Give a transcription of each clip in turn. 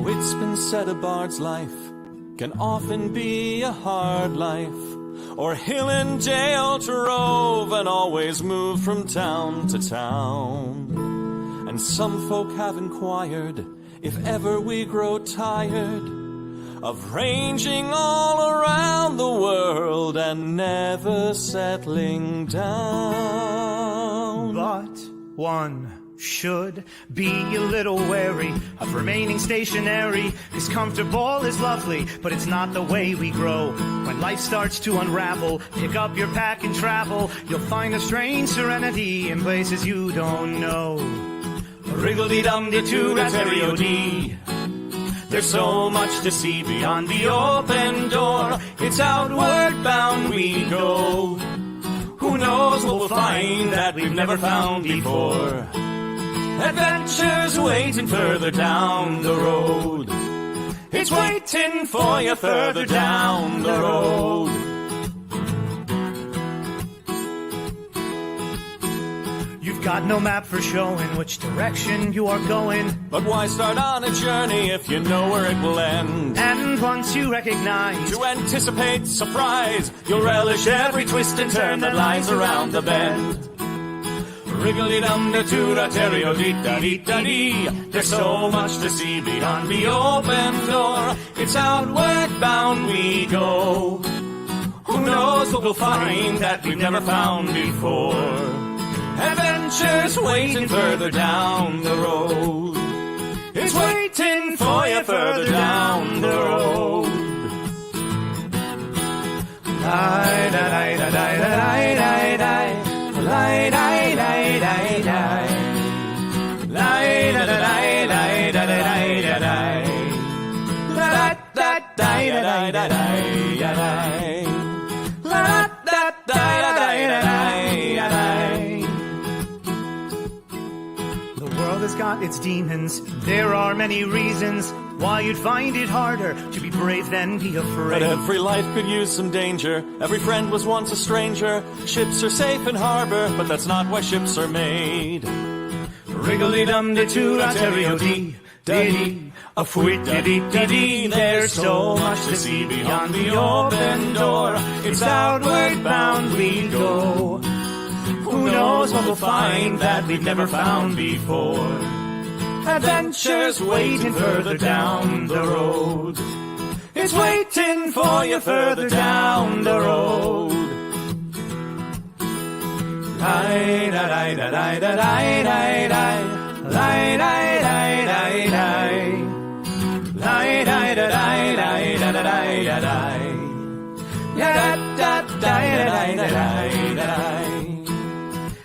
Oh, it's been said a bard's life can often be a hard life, or hill and dale to rove and always move from town to town. And some folk have inquired if ever we grow tired of ranging all around the world and never settling down. But one should be a little wary of remaining stationary, 'cause comfortable is lovely, but it's not the way we grow. When life starts to unravel, pick up your pack and travel. You'll find a strange serenity in places you don't know. Wriggle-dee-dum-dee-doo-rat-terry-o-dee. There's so much to see beyond the open door. It's outward bound we go. Who knows what we'll find that we've never found before. Adventures waiting further down the road. It's waiting for you further down the road. You've got no map for showing which direction you are going. But why start on a journey if you know where it will end? And once you recognize, to anticipate surprise, you'll relish every twist and turn that lies around the bend. Wriggle-dee-dum-dee-doo-rat-terry-o-dee-da-dee-da-dee. There's so much to see beyond the open door. It's outward bound we go. Who knows what we'll find that we've never found before. Adventures waiting further down the road. It's waiting for you further down the road. The world has got its demons. There are many reasons why you'd find it harder to be brave than be afraid. But every life could use some danger. Every friend was once a stranger. Ships are safe in harbor, but that's not why ships are made. Wriggle-dee-dum-dee-doo-rat-terry-o-dee, dee-dee, a fwit-dee-dee-dee-dee. There's so much to see beyond the open door. It's outward bound we go. Who knows what we'll find that we've never found before. Adventures waiting further down the road. It's waiting for you further down the road.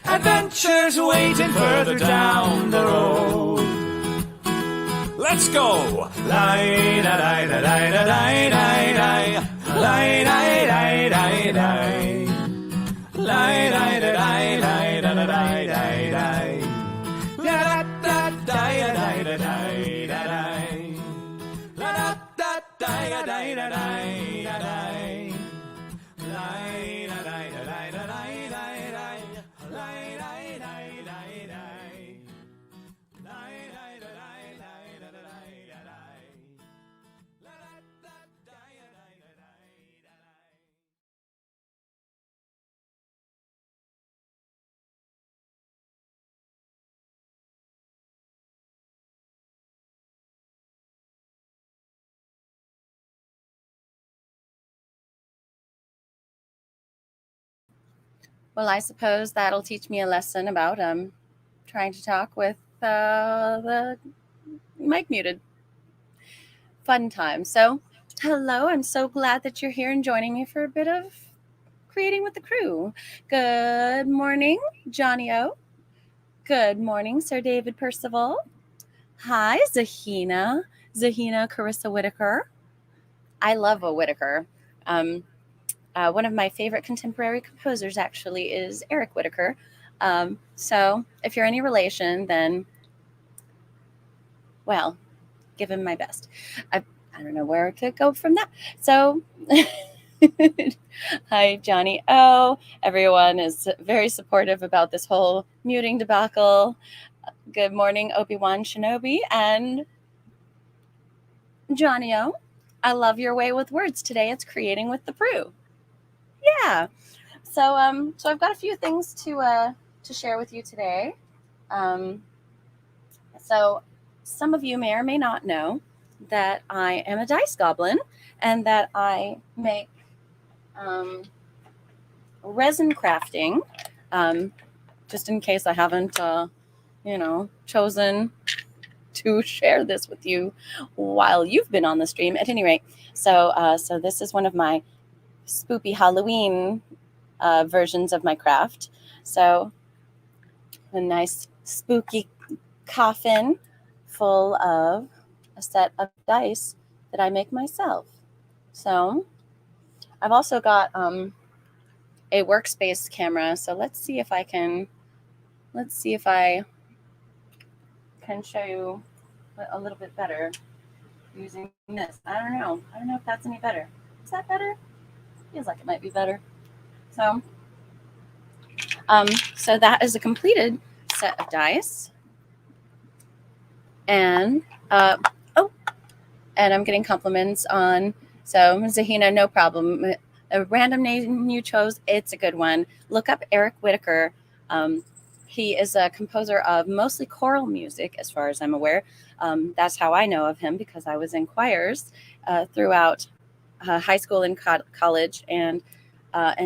Adventures waiting further down the road. Let's go! Well, I suppose that'll teach me a lesson about trying to talk with the mic muted. Fun time. So, hello. I'm so glad that you're here and joining me for a bit of creating with the crew. Good morning, Johnny O. Good morning, Sir David Percival. Hi, Zahina Carissa Whitaker. I love a Whitaker. One of my favorite contemporary composers actually is Eric Whitaker. So if you're any relation, then, well, give him my best. I don't know where to go from that. So hi, Johnny O. Everyone is very supportive about this whole muting debacle. Good morning, Obi-Wan Shinobi. And Johnny-O, I love your way with words. Today it's creating with the Prue. Yeah. So I've got a few things to share with you today. So some of you may or may not know that I am a dice goblin and that I make resin crafting. Just in case I haven't, chosen to share this with you while you've been on the stream. At any rate, so this is one of my spoopy Halloween versions of my craft. So a nice spooky coffin full of a set of dice that I make myself. So I've also got a workspace camera. So let's see if I can show you a little bit better using this. I don't know if that's any better. Is that better? Feels like it might be better. So that is a completed set of dice. And and I'm getting compliments on. So Zahina, no problem. A random name you chose, it's a good one. Look up Eric Whitaker. He is a composer of mostly choral music, as far as I'm aware. That's how I know of him, because I was in choirs throughout high school and college, and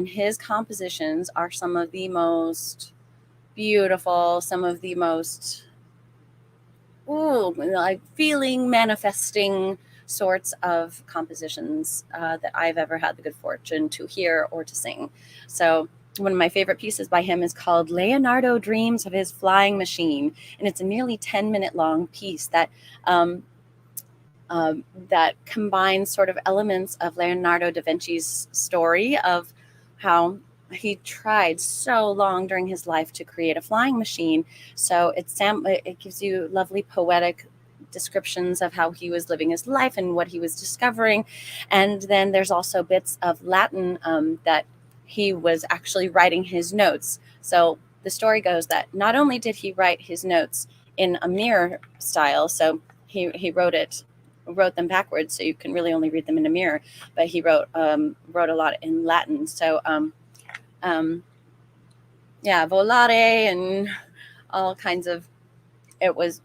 his compositions are some of the most beautiful, some of the most like feeling, manifesting sorts of compositions that I've ever had the good fortune to hear or to sing. So one of my favorite pieces by him is called Leonardo Dreams of His Flying Machine, and it's a nearly 10-minute long piece that that combines sort of elements of Leonardo da Vinci's story of how he tried so long during his life to create a flying machine. So it gives you lovely poetic descriptions of how he was living his life and what he was discovering. And then there's also bits of Latin that he was actually writing his notes. So the story goes that not only did he write his notes in a mirror style, so he wrote them backwards, so you can really only read them in a mirror, but he wrote a lot in Latin. So volare and all kinds of, it's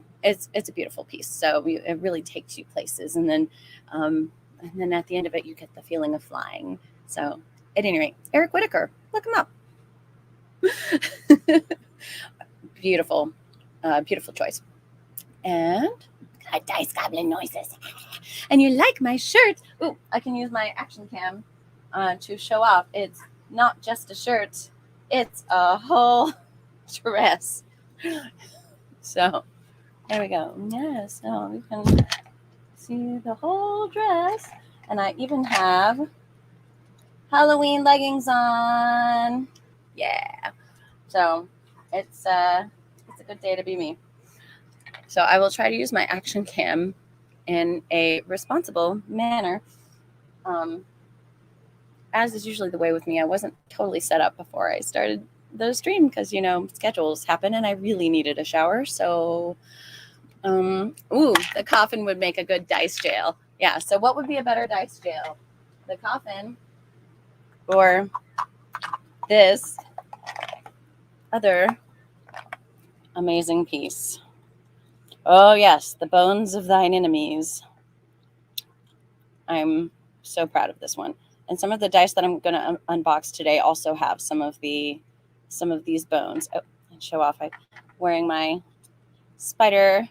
a beautiful piece. So it really takes you places, and then at the end of it you get the feeling of flying. So at any rate, Eric Whitaker, look him up. Beautiful choice. And dice goblin noises. And you like my shirt? Ooh, I can use my action cam to show off. It's not just a shirt, it's a whole dress. So there we go. Yeah, so you can see the whole dress. And I even have Halloween leggings on. Yeah. So it's a good day to be me. So I will try to use my action cam in a responsible manner. As is usually the way with me, I wasn't totally set up before I started the stream because, schedules happen and I really needed a shower. So, the coffin would make a good dice jail. Yeah, so what would be a better dice jail? The coffin or this other amazing piece? Oh, yes, the bones of thine enemies. I'm so proud of this one. And some of the dice that I'm going to unbox today also have some of these bones. Oh, and show off. I'm wearing my spider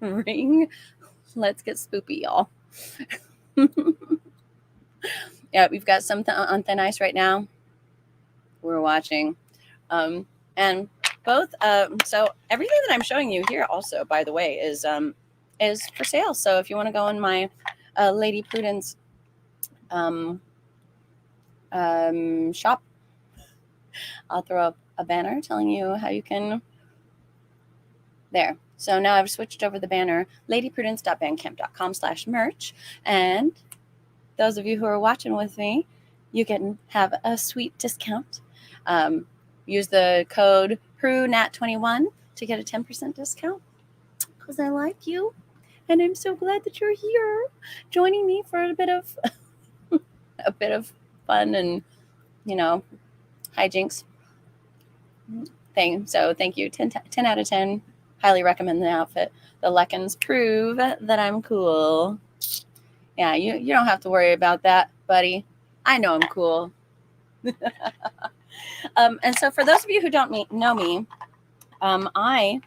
ring. Let's get spoopy, y'all. Yeah, we've got some on thin ice right now. We're watching. And both, so everything that I'm showing you here also, by the way, is for sale. So if you want to go in my Lady Prudence shop, I'll throw up a banner telling you how you can. There. So now I've switched over the banner, ladyprudence.bandcamp.com/merch. And those of you who are watching with me, you can have a sweet discount. Use the code PRUNAT21 to get a 10% discount because I like you And I'm so glad that you're here joining me for a bit of fun and, hijinks thing. So thank you. 10 out of 10. Highly recommend the outfit. The Leckins prove that I'm cool. Yeah, you don't have to worry about that, buddy. I know I'm cool. And so for those of you who don't know me, I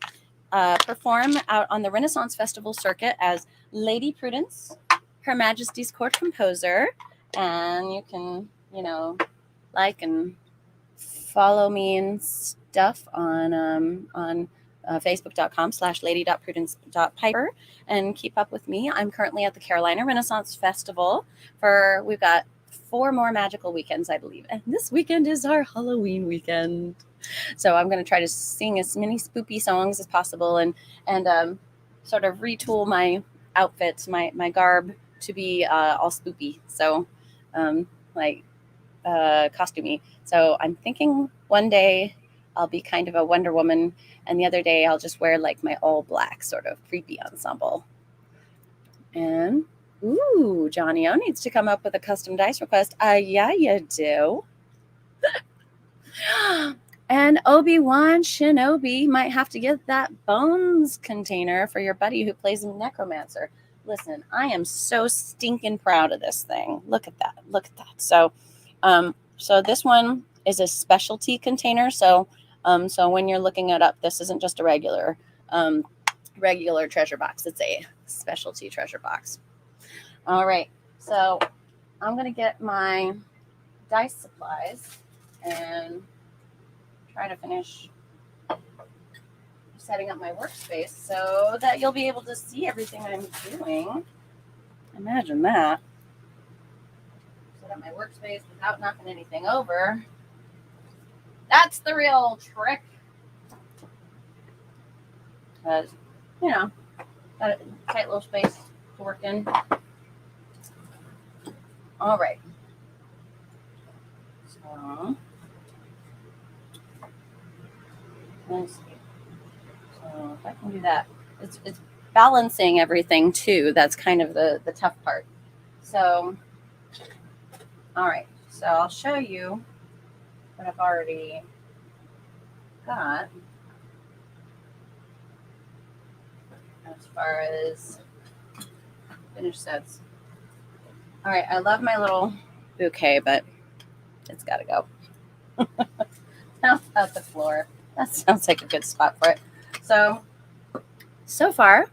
perform out on the Renaissance Festival circuit as Lady Prudence, Her Majesty's Court Composer. And you can, like and follow me and stuff on facebook.com/lady.prudence.piper and keep up with me. I'm currently at the Carolina Renaissance Festival we've got 4 more magical weekends, I believe. And this weekend is our Halloween weekend. So I'm going to try to sing as many spoopy songs as possible and sort of retool my outfits, my garb to be all spoopy. So costumey. So I'm thinking one day I'll be kind of a Wonder Woman, and the other day I'll just wear like my all black sort of creepy ensemble. And Johnny O needs to come up with a custom dice request. Yeah, you do. And Obi-Wan Shinobi might have to get that bones container for your buddy who plays Necromancer. Listen, I am so stinking proud of this thing. Look at that. So this one is a specialty container. So when you're looking it up, this isn't just a regular treasure box. It's a specialty treasure box. All right. So I'm going to get my dice supplies and try to finish setting up my workspace so that you'll be able to see everything I'm doing. Imagine that. Set up my workspace without knocking anything over. That's the real trick. Because, got a tight little space to work in. All right. So, let's see. So if I can do that, it's balancing everything too. That's kind of the tough part. So, all right. So I'll show you what I've already got as far as finished sets. All right. I love my little bouquet, but it's got to go. Now at the floor. That sounds like a good spot for it. So far,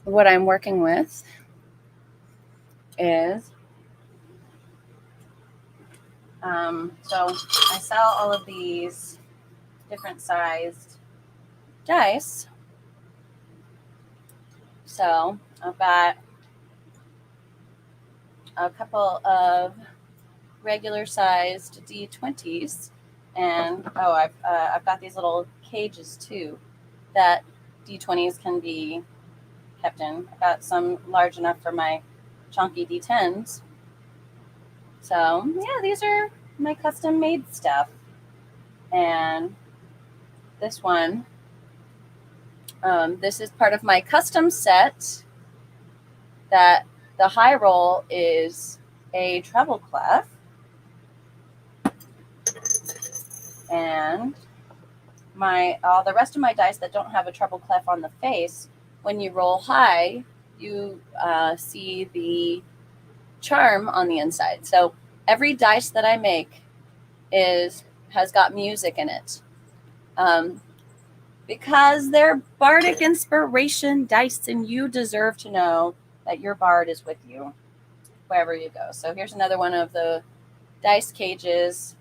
what I'm working with is, so I sell all of these different sized dice. So I've got a couple of regular sized D20s. And I've got these little cages too that D20s can be kept in. I've got some large enough for my chunky D10s. So yeah, these are my custom made stuff. And this one, this is part of my custom set that the high roll is a treble clef. And all the rest of my dice that don't have a treble clef on the face, when you roll high, you see the charm on the inside. So every dice that I make has got music in it, because they're bardic inspiration dice, and you deserve to know that your bard is with you wherever you go. So here's another one of the dice cages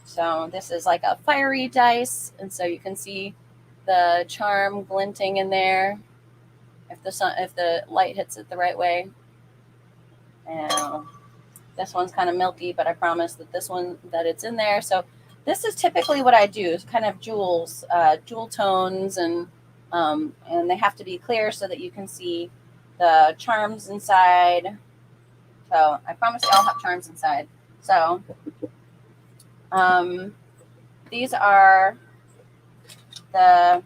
so this is like a fiery dice, and so you can see the charm glinting in there if the light hits it the right way. And this one's kind of milky, but I promise that that it's in there. So this is typically what I do, is kind of jewel tones, and they have to be clear so that you can see the charms inside. So I promise you I'll have charms inside. So these are the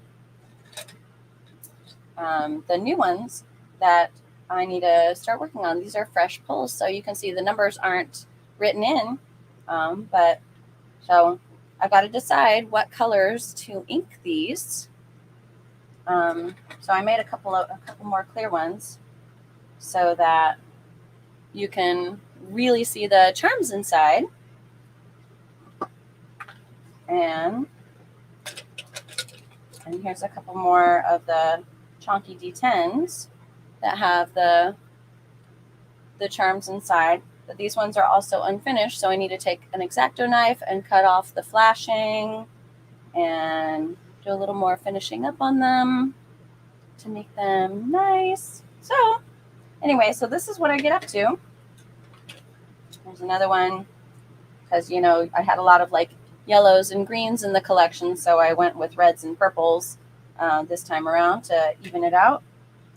the new ones that I need to start working on. These are fresh pulls, so you can see the numbers aren't written in, but so I've got to decide what colors to ink these. So I made a couple more clear ones so that you can really see the charms inside. And here's a couple more of the chonky D10s that have the charms inside. But these ones are also unfinished, so I need to take an X-Acto knife and cut off the flashing and do a little more finishing up on them to make them nice. So anyway, so this is what I get up to. There's another one because, you know, I had a lot of like yellows and greens in the collection, so I went with reds and purples this time around to even it out.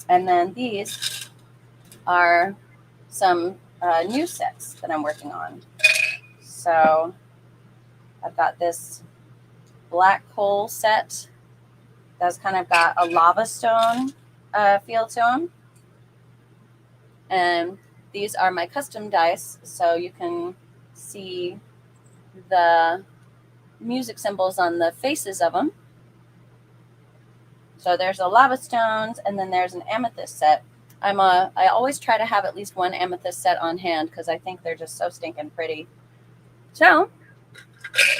And then these are some new sets that I'm working on. So I've got this black hole set that's kind of got a lava stone feel to them. And these are my custom dice, so you can see the music symbols on the faces of them. So there's a lava stones, and then there's an amethyst set. I always try to have at least one amethyst set on hand because I think they're just so stinking pretty. So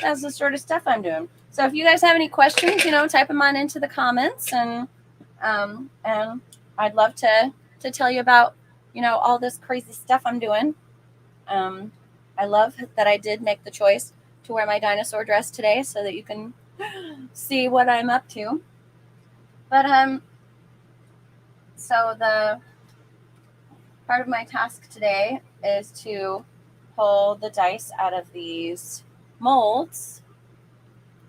that's the sort of stuff I'm doing. So if you guys have any questions, you know, type them on into the comments, and I'd love to tell you about, you know, all this crazy stuff I'm doing. I love that I did make the choice to wear my dinosaur dress today so that you can see what I'm up to. But so the part of my task today is to pull the dice out of these molds.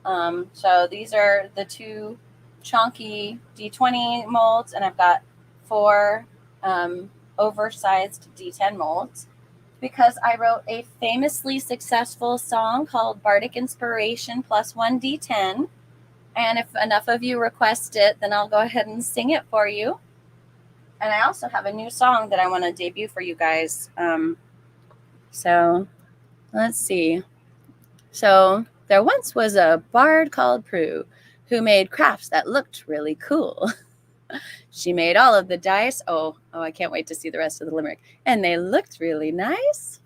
So these are the two chonky D20 molds, and I've got 4 oversized D10 molds because I wrote a famously successful song called Bardic Inspiration plus 1 D10. And if enough of you request it, then I'll go ahead and sing it for you. And I also have a new song that I want to debut for you guys. So let's see. So there once was a bard called Prue who made crafts that looked really cool. She made all of the dice. Oh, I can't wait to see the rest of the limerick. And they looked really nice.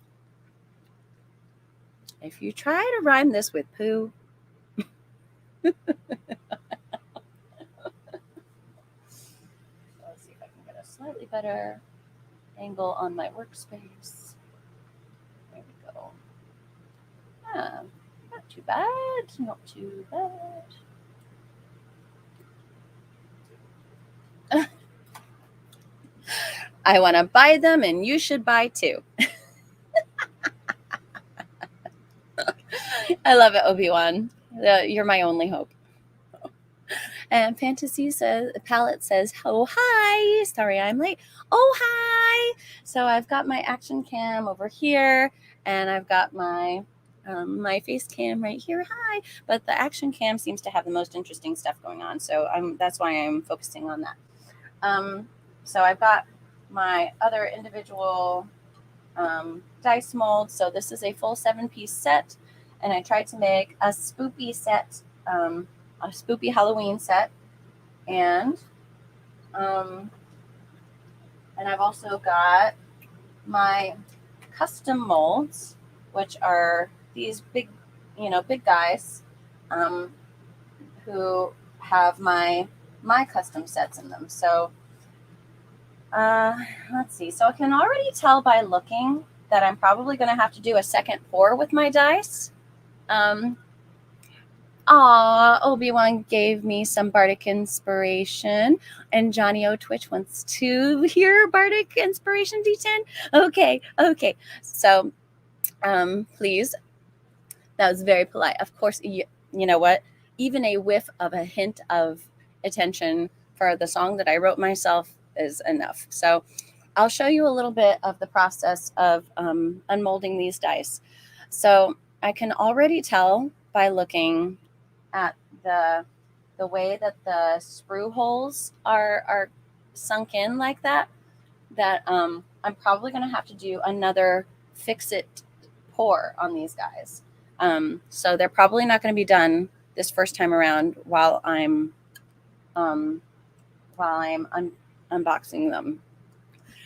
If you try to rhyme this with poo. Let's see if I can get a slightly better angle on my workspace. There we go. Not too bad. Not too bad. I want to buy them, and you should buy too. I love it, Obi-Wan. You're my only hope. And Fantasy says, Palette says, oh, hi. Sorry, I'm late. Oh, hi. So I've got my action cam over here, and I've got my my face cam right here. Hi. But the action cam seems to have the most interesting stuff going on. So that's why I'm focusing on that. So I've got my other individual dice molds. So this is a full 7-piece set. And I tried to make a spoopy set, a spoopy Halloween set. And I've also got my custom molds, which are these big, big guys who have my custom sets in them. So let's see. So I can already tell by looking that I'm probably going to have to do a second pour with my dice. Obi-Wan gave me some Bardic Inspiration, and Johnny O Twitch wants to hear Bardic Inspiration D10. Okay. So, please. That was very polite. Of course, you know what? Even a whiff of a hint of attention for the song that I wrote myself is enough. So I'll show you a little bit of the process of unmolding these dice. So I can already tell by looking at the the way that the sprue holes are sunk in like that, I'm probably going to have to do another fix-it pour on these guys. So they're probably not going to be done this first time around while I'm unboxing them.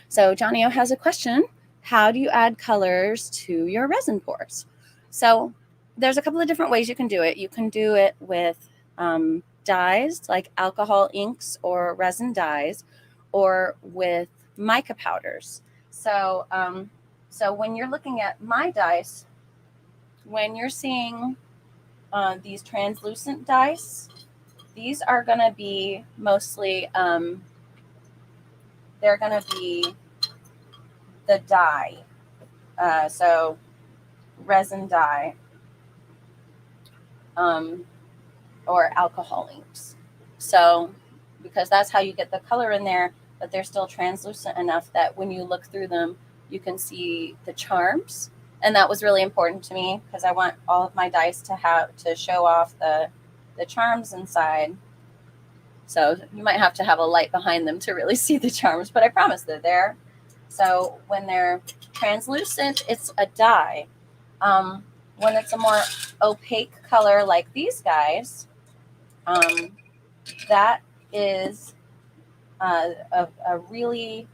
So Johnny O has a question. How do you add colors to your resin pours? So there's a couple of different ways you can do it. You can do it with dyes like alcohol inks or resin dyes, or with mica powders. So when you're looking at my dice, when you're seeing these translucent dice, these are going to be mostly, they're going to be the dye. So resin dye or alcohol inks. So because that's how you get the color in there, but they're still translucent enough that when you look through them, you can see the charms. And that was really important to me because I want all of my dice to show off the charms inside. So you might have to have a light behind them to really see the charms, but I promise they're there. So when they're translucent, it's a dye. When it's a more opaque color like these guys, that is a really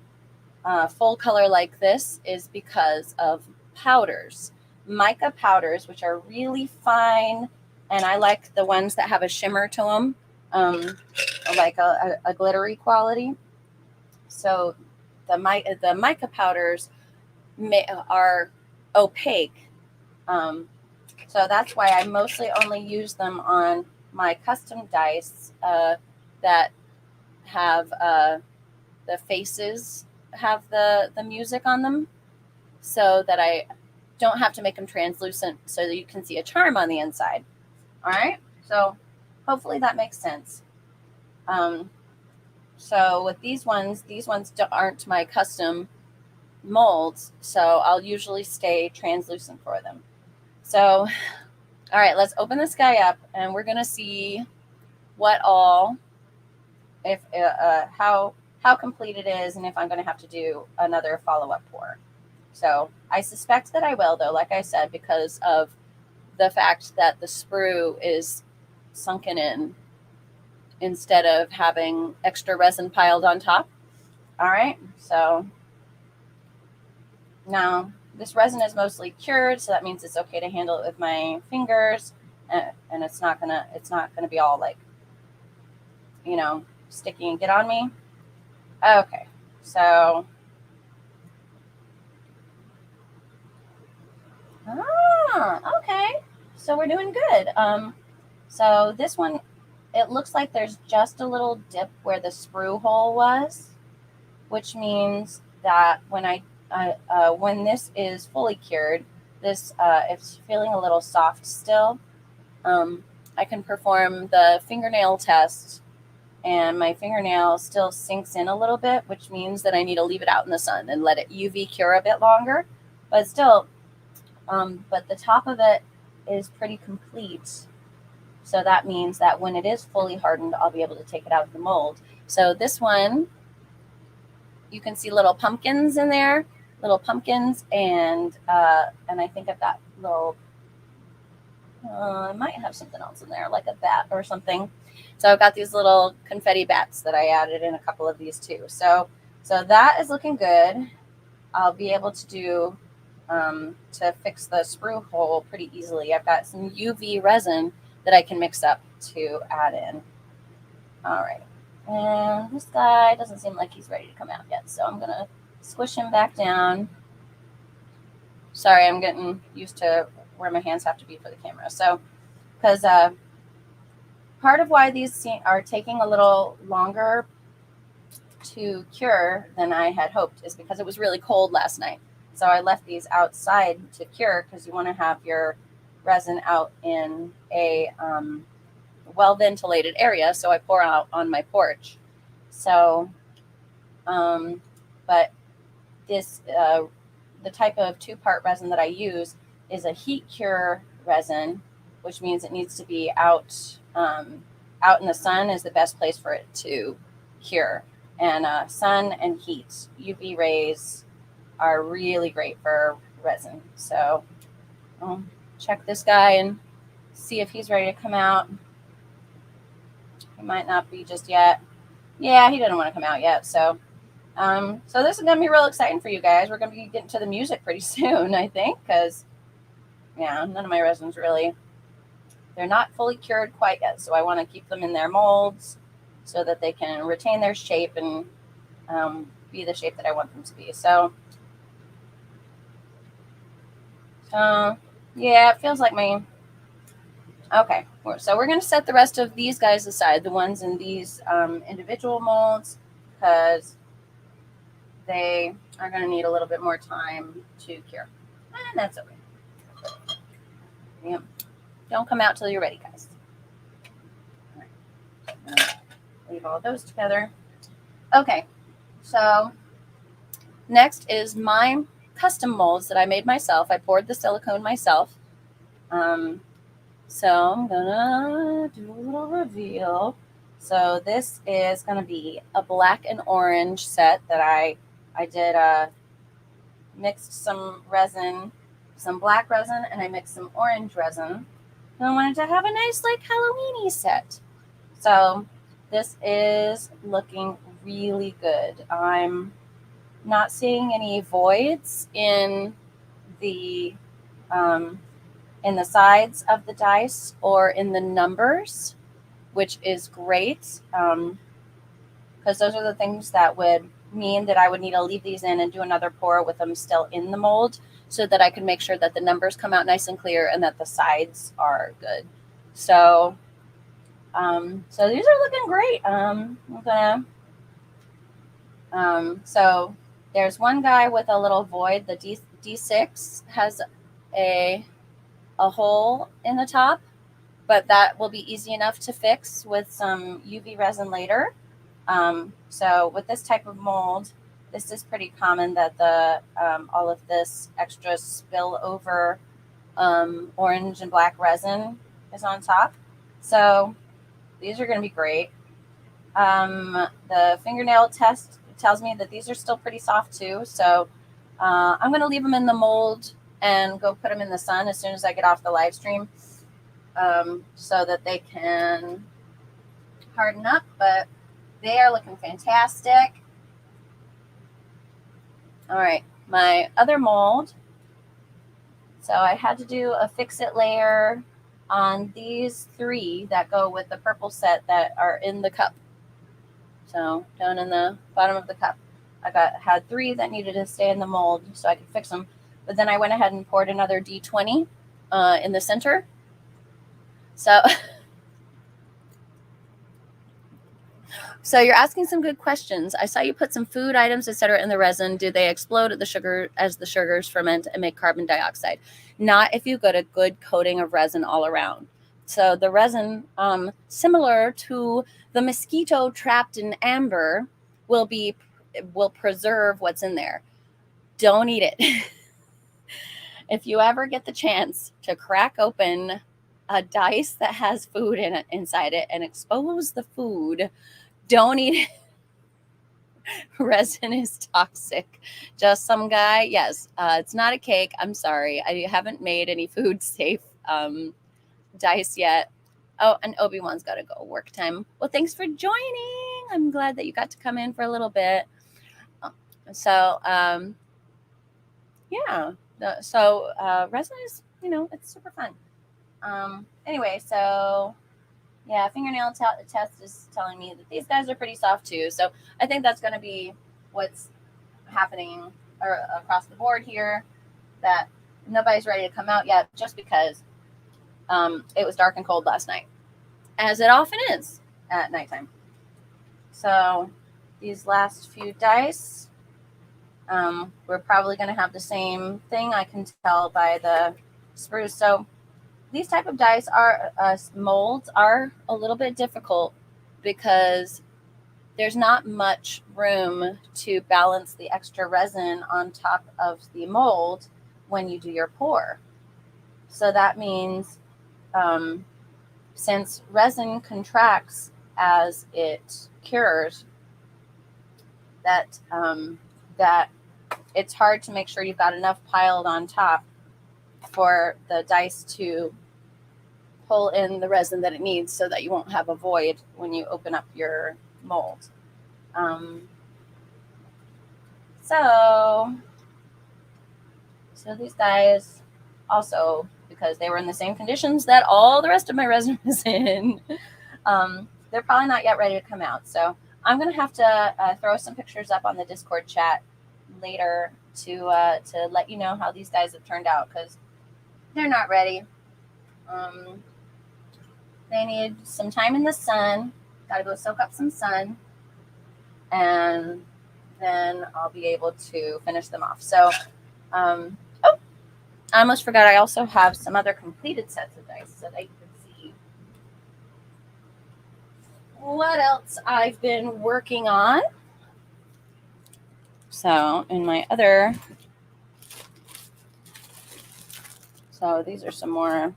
full color like this is because of powders. Mica powders, which are really fine, and I like the ones that have a shimmer to them, like a glittery quality. So the mica powders are opaque. So that's why I mostly only use them on my custom dice that have the faces have the music on them, so that I don't have to make them translucent so that you can see a charm on the inside. All right, so hopefully that makes sense. So with these ones aren't my custom molds, so I'll usually stay translucent for them. So, all right, let's open this guy up, and we're gonna see what all, if how complete it is, and if I'm gonna have to do another follow-up pour. So I suspect that I will, though, like I said, because of the fact that the sprue is sunken in instead of having extra resin piled on top. All right, so now this resin is mostly cured, so that means it's okay to handle it with my fingers, and it's not gonna be all like, sticky and get on me. Okay, so okay, so we're doing good. So this one, it looks like there's just a little dip where the sprue hole was, which means that when this is fully cured, it's feeling a little soft still. I can perform the fingernail test, and my fingernail still sinks in a little bit, which means that I need to leave it out in the sun and let it UV cure a bit longer. But still, but the top of it is pretty complete. So that means that when it is fully hardened, I'll be able to take it out of the mold. So this one, you can see little pumpkins in there, and I think I've got little, I might have something else in there, like a bat or something. So I've got these little confetti bats that I added in a couple of these too. So that is looking good. I'll be able to do to fix the sprue hole pretty easily. I've got some UV resin that I can mix up to add in. All right. And this guy doesn't seem like he's ready to come out yet, so I'm going to squish him back down. Sorry, I'm getting used to where my hands have to be for the camera. So, because part of why these are taking a little longer to cure than I had hoped is because it was really cold last night. So I left these outside to cure, because you want to have your resin out in a well-ventilated area, so I pour out on my porch. So, but this, the type of two-part resin that I use is a heat cure resin, which means it needs to be out out in the sun is the best place for it to cure. And sun and heat, UV rays are really great for resin. So I'll check this guy and see if he's ready to come out. He might not be just yet. Yeah, he doesn't want to come out yet. So this is going to be real exciting for you guys. We're going to be getting to the music pretty soon, I think, because, yeah, none of my resins really, they're not fully cured quite yet. So I want to keep them in their molds so that they can retain their shape and be the shape that I want them to be. So, yeah, it feels like okay. So we're going to set the rest of these guys aside, the ones in these individual molds, because they are going to need a little bit more time to cure. And that's okay. Yep. Don't come out till you're ready, guys. All right. Leave all those together. Okay. So next is my custom molds that I made myself. I poured the silicone myself. So I'm gonna do a little reveal. So this is gonna be a black and orange set that I did mixed some resin, some black resin, and I mixed some orange resin. And I wanted to have a nice like Halloween-y set. So this is looking really good. I'm not seeing any voids in the sides of the dice or in the numbers, which is great, because those are the things that would mean that I would need to leave these in and do another pour with them still in the mold so that I can make sure that the numbers come out nice and clear and that the sides are good. So so these are looking great. I'm gonna so there's one guy with a little void. The D6 has a hole in the top, but that will be easy enough to fix with some UV resin later. So with this type of mold, this is pretty common that the all of this extra spill over orange and black resin is on top. So these are going to be great. The fingernail test tells me that these are still pretty soft too. So I'm going to leave them in the mold and go put them in the sun as soon as I get off the live stream, so that they can harden up. But they are looking fantastic. All right, my other mold. So I had to do a fix-it layer on these three that go with the purple set that are in the cup. So down in the bottom of the cup, I had three that needed to stay in the mold so I could fix them. But then I went ahead and poured another D20 in the center. So you're asking some good questions. I saw you put some food items, etc., in the resin. Do they explode at the sugar as the sugars ferment and make carbon dioxide? Not if you get a good coating of resin all around. So the resin, similar to the mosquito trapped in amber, will preserve what's in there. Don't eat it. If you ever get the chance to crack open a dice that has food inside it and expose the food, don't eat it. Resin is toxic. Just some guy. Yes, it's not a cake. I'm sorry. I haven't made any food safe dice yet. Oh, and Obi-Wan's got to go work time. Well, thanks for joining. I'm glad that you got to come in for a little bit. So, yeah. Resin is, it's super fun. Anyway, so yeah, fingernail test is telling me that these guys are pretty soft too. So I think that's going to be what's happening across the board here, that nobody's ready to come out yet just because it was dark and cold last night, as it often is at nighttime. So these last few dice, we're probably going to have the same thing. I can tell by the spruce. So these type of dice molds are a little bit difficult because there's not much room to balance the extra resin on top of the mold when you do your pour. So that means since resin contracts as it cures, that it's hard to make sure you've got enough piled on top for the dice to pull in the resin that it needs, so that you won't have a void when you open up your mold. So these guys also, because they were in the same conditions that all the rest of my resin was in, they're probably not yet ready to come out. So I'm going to have to throw some pictures up on the Discord chat later to let you know how these guys have turned out, because they're not ready. They need some time in the sun. Got to go soak up some sun, and then I'll be able to finish them off. So, I almost forgot, I also have some other completed sets of dice so that you can see what else I've been working on. So these are some more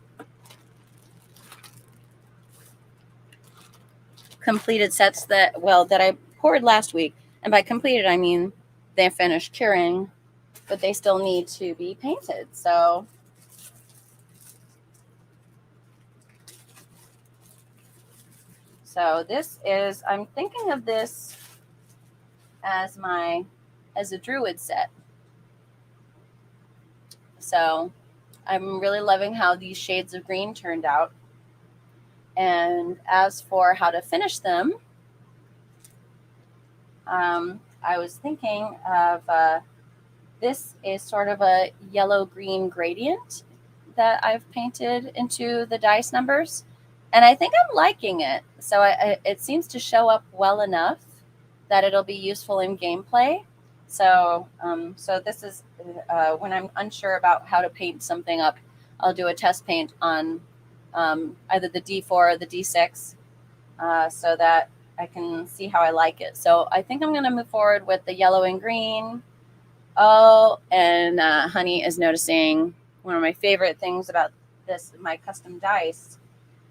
completed sets that I poured last week. And by completed, I mean they're finished curing, but they still need to be painted. So this is, I'm thinking of this as a druid set. So I'm really loving how these shades of green turned out. And as for how to finish them, I was thinking of this is sort of a yellow-green gradient that I've painted into the dice numbers, and I think I'm liking it. So it seems to show up well enough that it'll be useful in gameplay. So this is when I'm unsure about how to paint something up, I'll do a test paint on either the D4 or the D6 so that I can see how I like it. So I think I'm going to move forward with the yellow and green. Oh, and Honey is noticing one of my favorite things about my custom dice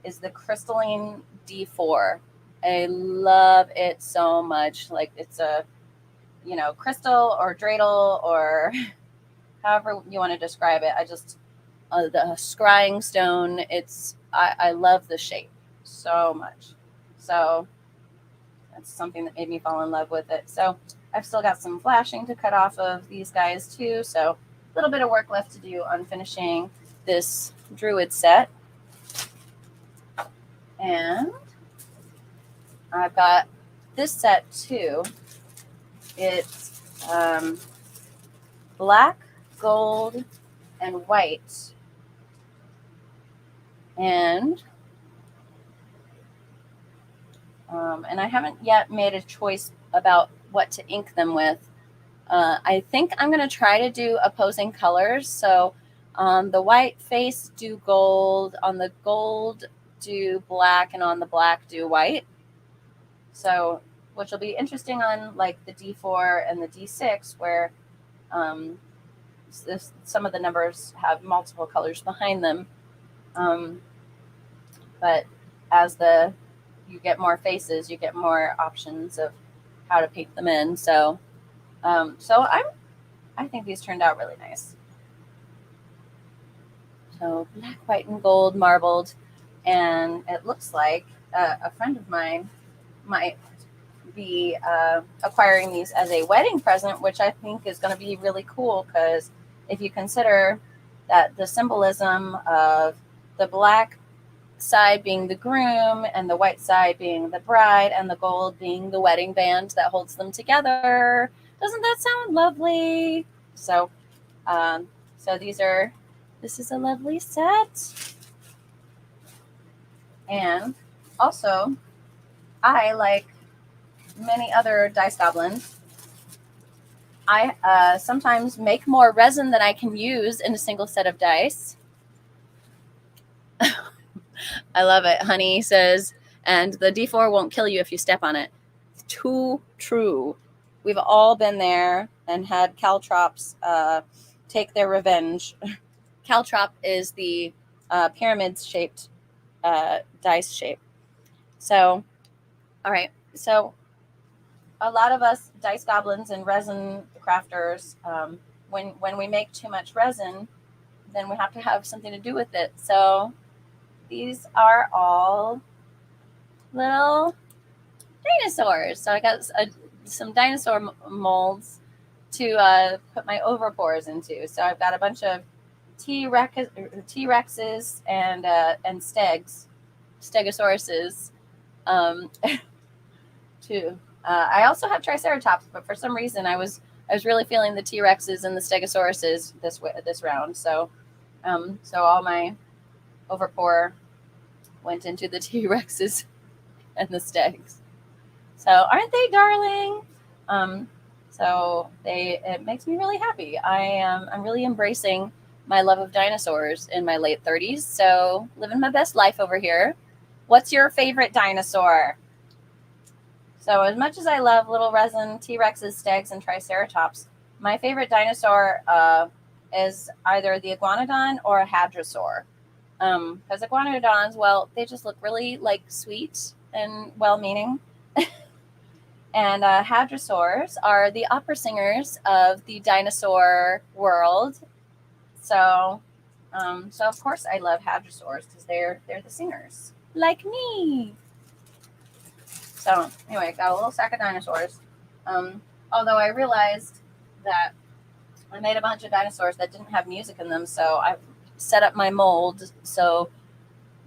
is the crystalline D4. I love it so much. Like, it's a, crystal or dreidel or however you want to describe it. I just, the scrying stone, I love the shape so much. So that's something that made me fall in love with it. So I've still got some flashing to cut off of these guys too. So a little bit of work left to do on finishing this druid set. And I've got this set too. It's black, gold, and white. And I haven't yet made a choice about what to ink them with. I think I'm going to try to do opposing colors. So on the white face, do gold. On the gold, do black. And on the black, do white. So, which will be interesting on like the D4 and the D6, where some of the numbers have multiple colors behind them. But as you get more faces, you get more options of how to paint them in. So I think these turned out really nice. So black, white, and gold marbled, and it looks like a friend of mine might be acquiring these as a wedding present, which I think is going to be really cool, because if you consider that the symbolism of the black side being the groom and the white side being the bride and the gold being the wedding band that holds them together, doesn't that sound lovely? So this is a lovely set. And also, I, like many other dice goblins, I sometimes make more resin than I can use in a single set of dice. I love it. Honey says, and the D4 won't kill you if you step on it. It's too true. We've all been there and had caltrops take their revenge. Caltrop is the pyramid-shaped dice shape. So, all right. So a lot of us dice goblins and resin crafters, when we make too much resin, then we have to have something to do with it. So these are all little dinosaurs. So I got some dinosaur molds to put my overpores into. So I've got a bunch of T-Rexes and Stegosauruses. Too. I also have Triceratops, but for some reason I was really feeling the T-Rexes and the Stegosauruses this round. So all my overpour went into the T-Rexes and the Stegs. So aren't they darling? So it makes me really happy. I'm really embracing my love of dinosaurs in my late 30s. So living my best life over here. What's your favorite dinosaur? So as much as I love little resin T-Rexes, Stegs, and Triceratops, my favorite dinosaur is either the iguanodon or a hadrosaur. Because iguanodons, well, they just look really like sweet and well-meaning. And hadrosaurs are the opera singers of the dinosaur world. So of course I love hadrosaurs because they're the singers, like me. So anyway, got a little sack of dinosaurs. Although I realized that I made a bunch of dinosaurs that didn't have music in them, so I set up my mold so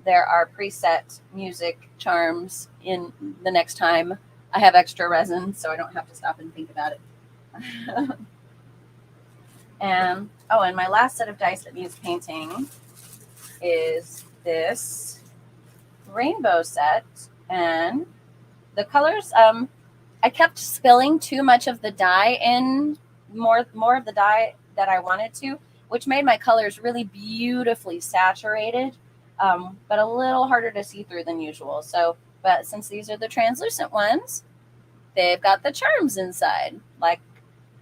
there are preset music charms in the next time I have extra resin, so I don't have to stop and think about it. And my last set of dice that needs painting is this rainbow set, and the colors, I kept spilling too much of the dye in, more of the dye that I wanted to, which made my colors really beautifully saturated, but a little harder to see through than usual. So, but since these are the translucent ones, they've got the charms inside. Like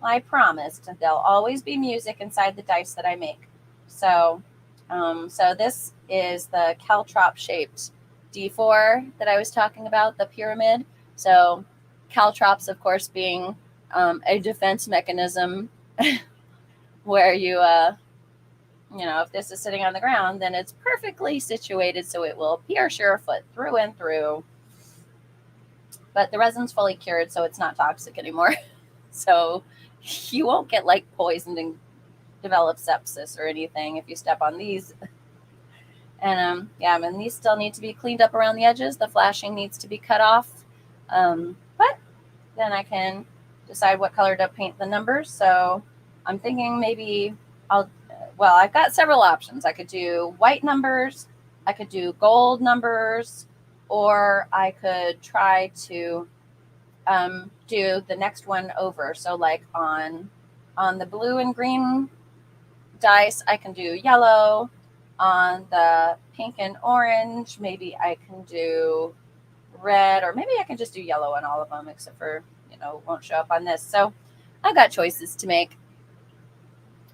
I promised, there'll always be music inside the dice that I make. So this is the caltrop shaped D4 that I was talking about, the pyramid. So caltrops, of course, being a defense mechanism where you, if this is sitting on the ground, then it's perfectly situated so it will pierce your foot through and through. But the resin's fully cured, so it's not toxic anymore. So you won't get like poisoned and develop sepsis or anything if you step on these. And and these still need to be cleaned up around the edges. The flashing needs to be cut off. But then I can decide what color to paint the numbers. So I'm thinking maybe I've got several options. I could do white numbers, I could do gold numbers, or I could try to do the next one over. So like on the blue and green dice, I can do yellow. On the pink and orange, maybe I can do red, or maybe I can just do yellow on all of them, except for, it won't show up on this. So I've got choices to make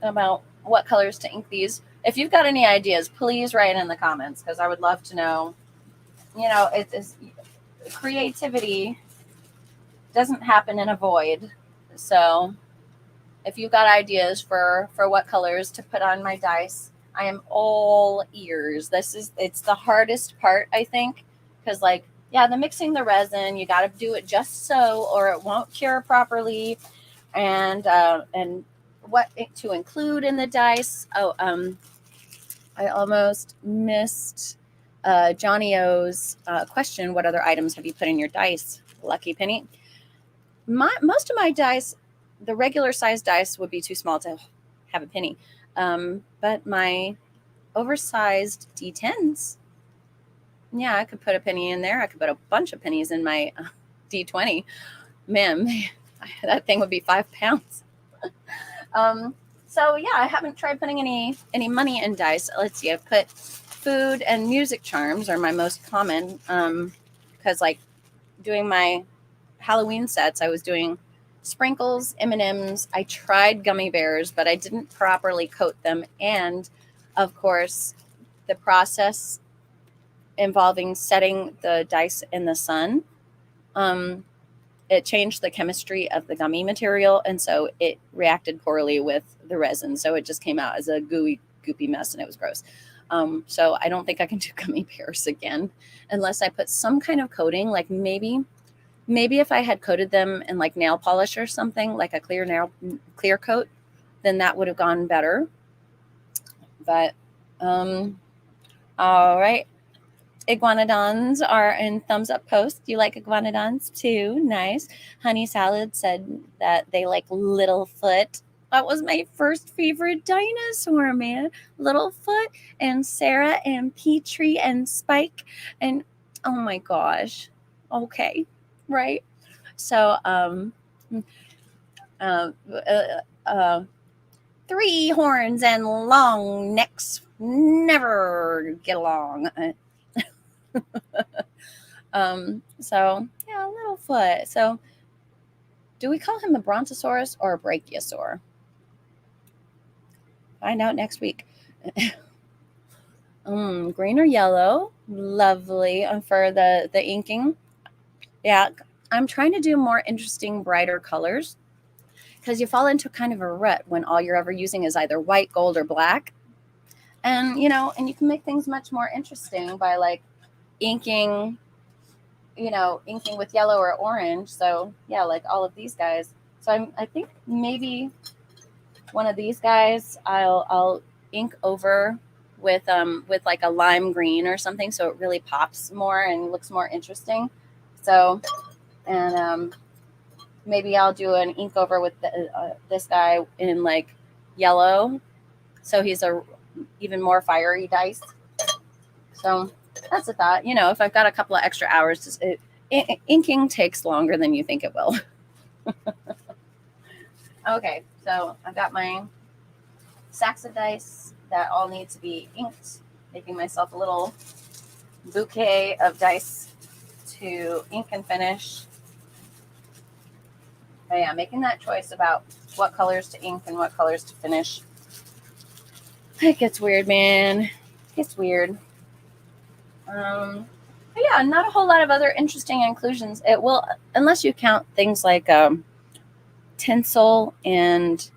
about what colors to ink these. If you've got any ideas, please write in the comments, because I would love to know. It's creativity doesn't happen in a void. So if you've got ideas for what colors to put on my dice, I am all ears. It's the hardest part, I think, because the mixing the resin, you got to do it just so, or it won't cure properly, and what to include in the dice. I almost missed Johnny O's question. What other items have you put in your dice? Lucky Penny. Most of my dice, the regular size dice, would be too small to have a penny. But my oversized D10s, I could put a penny in there. I could put a bunch of pennies in my D20. Man, that thing would be 5 pounds. I haven't tried putting any money in dice. Let's see. I've put food and music charms are my most common. Because doing my Halloween sets, I was doing sprinkles, M&Ms. I tried gummy bears, but I didn't properly coat them. And of course, the process involving setting the dice in the sun, it changed the chemistry of the gummy material, and so it reacted poorly with the resin. So it just came out as a gooey, goopy mess, and it was gross. So I don't think I can do gummy bears again unless I put some kind of coating, like maybe if I had coated them in like nail polish or something, like a clear coat, then that would have gone better. But all right. Iguanodons are in thumbs up post. You like iguanodons too? Nice. Honey Salad said that they like Littlefoot. That was my first favorite dinosaur, man. Littlefoot and Sarah and Petrie and Spike. And oh my gosh. Okay. Right. So, three horns and long necks never get along. So yeah, Littlefoot. So do we call him a brontosaurus or a brachiosaur? Find out next week. Green or yellow, lovely. For the inking, yeah, I'm trying to do more interesting, brighter colors, because you fall into kind of a rut when all you're ever using is either white, gold, or black. And and you can make things much more interesting by like inking with yellow or orange. So yeah, like all of these guys. So I think maybe one of these guys I'll ink over with like a lime green or something, so it really pops more and looks more interesting. So, and maybe I'll do an ink over with this guy in like yellow, so he's a even more fiery dice. So that's a thought. If I've got a couple of extra hours, inking takes longer than you think it will. Okay, so I've got my sacks of dice that all need to be inked, making myself a little bouquet of dice to ink and finish. But yeah, making that choice about what colors to ink and what colors to finish. It gets weird, man. It gets weird. But yeah, not a whole lot of other interesting inclusions. It will, unless you count things like tinsel and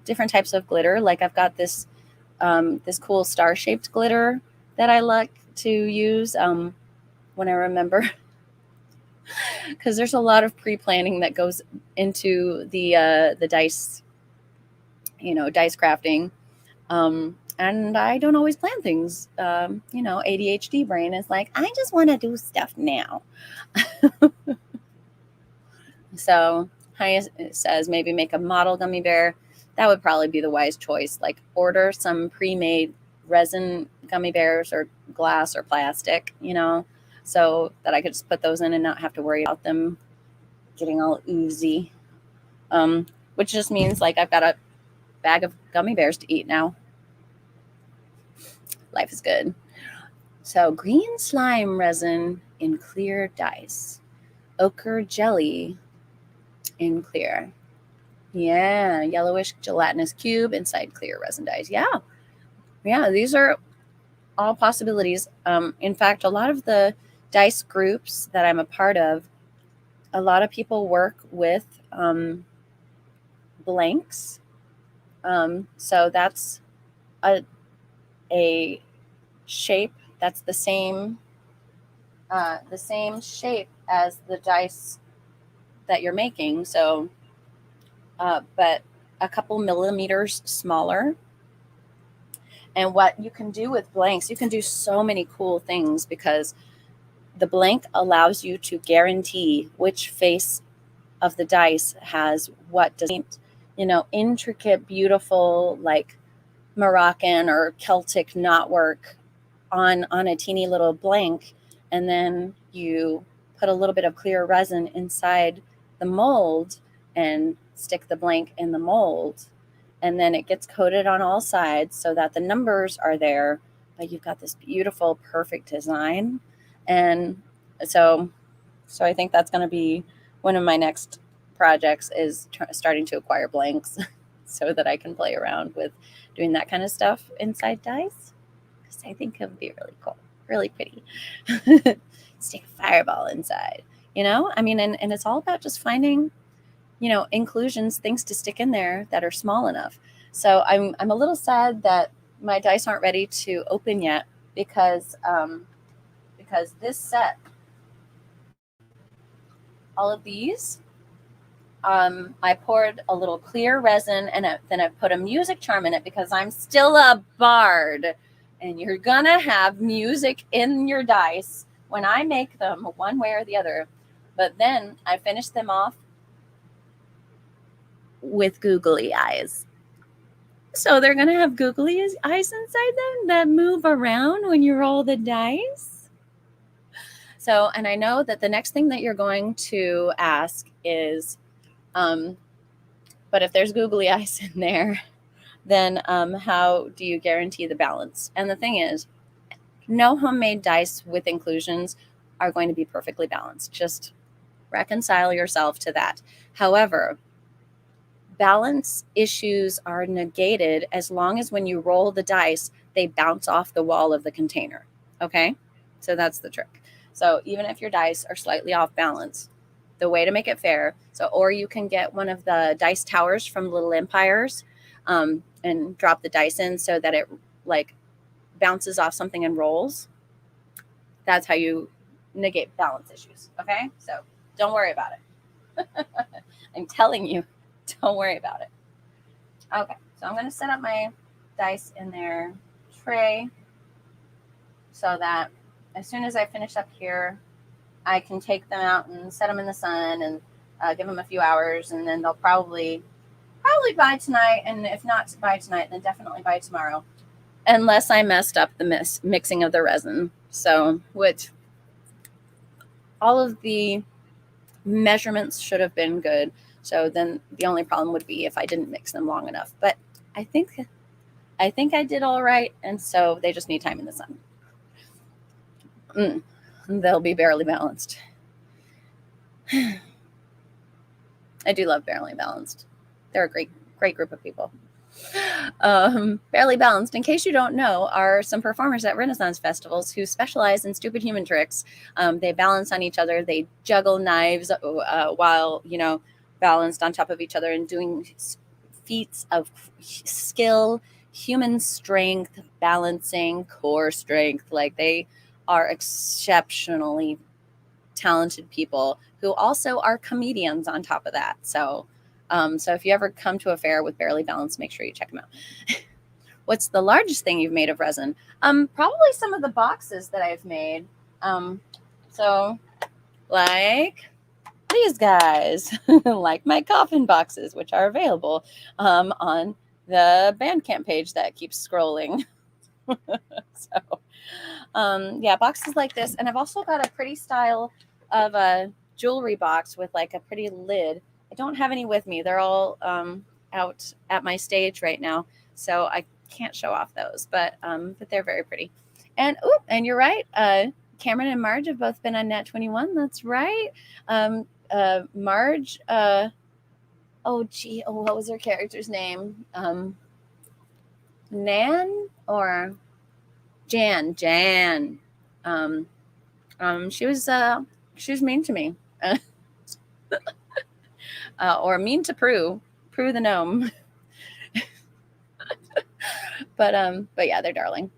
different types of glitter. Like I've got this cool star-shaped glitter that I like to use when I remember, because there's a lot of pre-planning that goes into the dice, dice crafting. And I don't always plan things. ADHD brain is like, I just want to do stuff now. So Honey says maybe make a model gummy bear. That would probably be the wise choice. Like order some pre-made resin gummy bears or glass or plastic, so that I could just put those in and not have to worry about them getting all oozy. Which just means like I've got a bag of gummy bears to eat now. Life is good. So green slime resin in clear dice. Ochre jelly in clear. Yeah, yellowish gelatinous cube inside clear resin dice. Yeah, these are all possibilities. In fact, a lot of the dice groups that I'm a part of, a lot of people work with blanks. So that's a shape that's the same shape as the dice that you're making. So, but a couple millimeters smaller. And what you can do with blanks, you can do so many cool things, because the blank allows you to guarantee which face of the dice has what design, intricate, beautiful, like Moroccan or Celtic knotwork on a teeny little blank. And then you put a little bit of clear resin inside the mold and stick the blank in the mold. And then it gets coated on all sides so that the numbers are there, but you've got this beautiful, perfect design. And so I think that's going to be one of my next projects, is starting to acquire blanks so that I can play around with doing that kind of stuff inside dice, because I think it would be really cool. really pretty. Stick a fireball inside, I mean, and it's all about just finding, inclusions, things to stick in there that are small enough. So I'm a little sad that my dice aren't ready to open yet because this set, all of these, I poured a little clear resin and then I put a music charm in it because I'm still a bard, and you're gonna have music in your dice when I make them one way or the other. But then I finish them off with googly eyes. So they're going to have googly eyes inside them that move around when you roll the dice. So, and I know that the next thing that you're going to ask is, but if there's googly eyes in there, then how do you guarantee the balance? And the thing is, no homemade dice with inclusions are going to be perfectly balanced. Just reconcile yourself to that. However, balance issues are negated as long as when you roll the dice, they bounce off the wall of the container. Okay? So that's the trick. So even if your dice are slightly off balance, the way to make it fair, or you can get one of the dice towers from Little Empires and drop the dice in so that it like bounces off something and rolls. That's how you negate balance issues. Okay? So don't worry about it. I'm telling you. Don't worry about it. Okay, so I'm going to set up my dice in their tray so that as soon as I finish up here, I can take them out and set them in the sun and give them a few hours, and then they'll probably by tonight, and if not by tonight, then definitely by tomorrow, unless I messed up the mixing of the resin. So, which all of the measurements should have been good. So then the only problem would be if I didn't mix them long enough. But I think I did all right, and so they just need time in the sun. They'll be barely balanced. I do love Barely Balanced. They're a great group of people. Barely Balanced, in case you don't know, are some performers at Renaissance festivals who specialize in stupid human tricks. They balance on each other. They juggle knives while, balanced on top of each other and doing feats of skill, human strength, balancing, core strength. Like, they are exceptionally talented people who also are comedians on top of that. So if you ever come to a fair with Barely Balanced, make sure you check them out. What's the largest thing you've made of resin? Probably some of the boxes that I've made. So like these guys, like my coffin boxes, which are available on the Bandcamp page that keeps scrolling. Yeah, boxes like this. And I've also got a pretty style of a jewelry box with like a pretty lid. I don't have any with me. They're all out at my stage right now, so I can't show off those, but they're very pretty. And you're right. Cameron and Marge have both been on Nat21. That's right. Marge, what was her character's name? Nan or Jan? She was mean to me, or mean to Prue the gnome. but yeah, they're darling.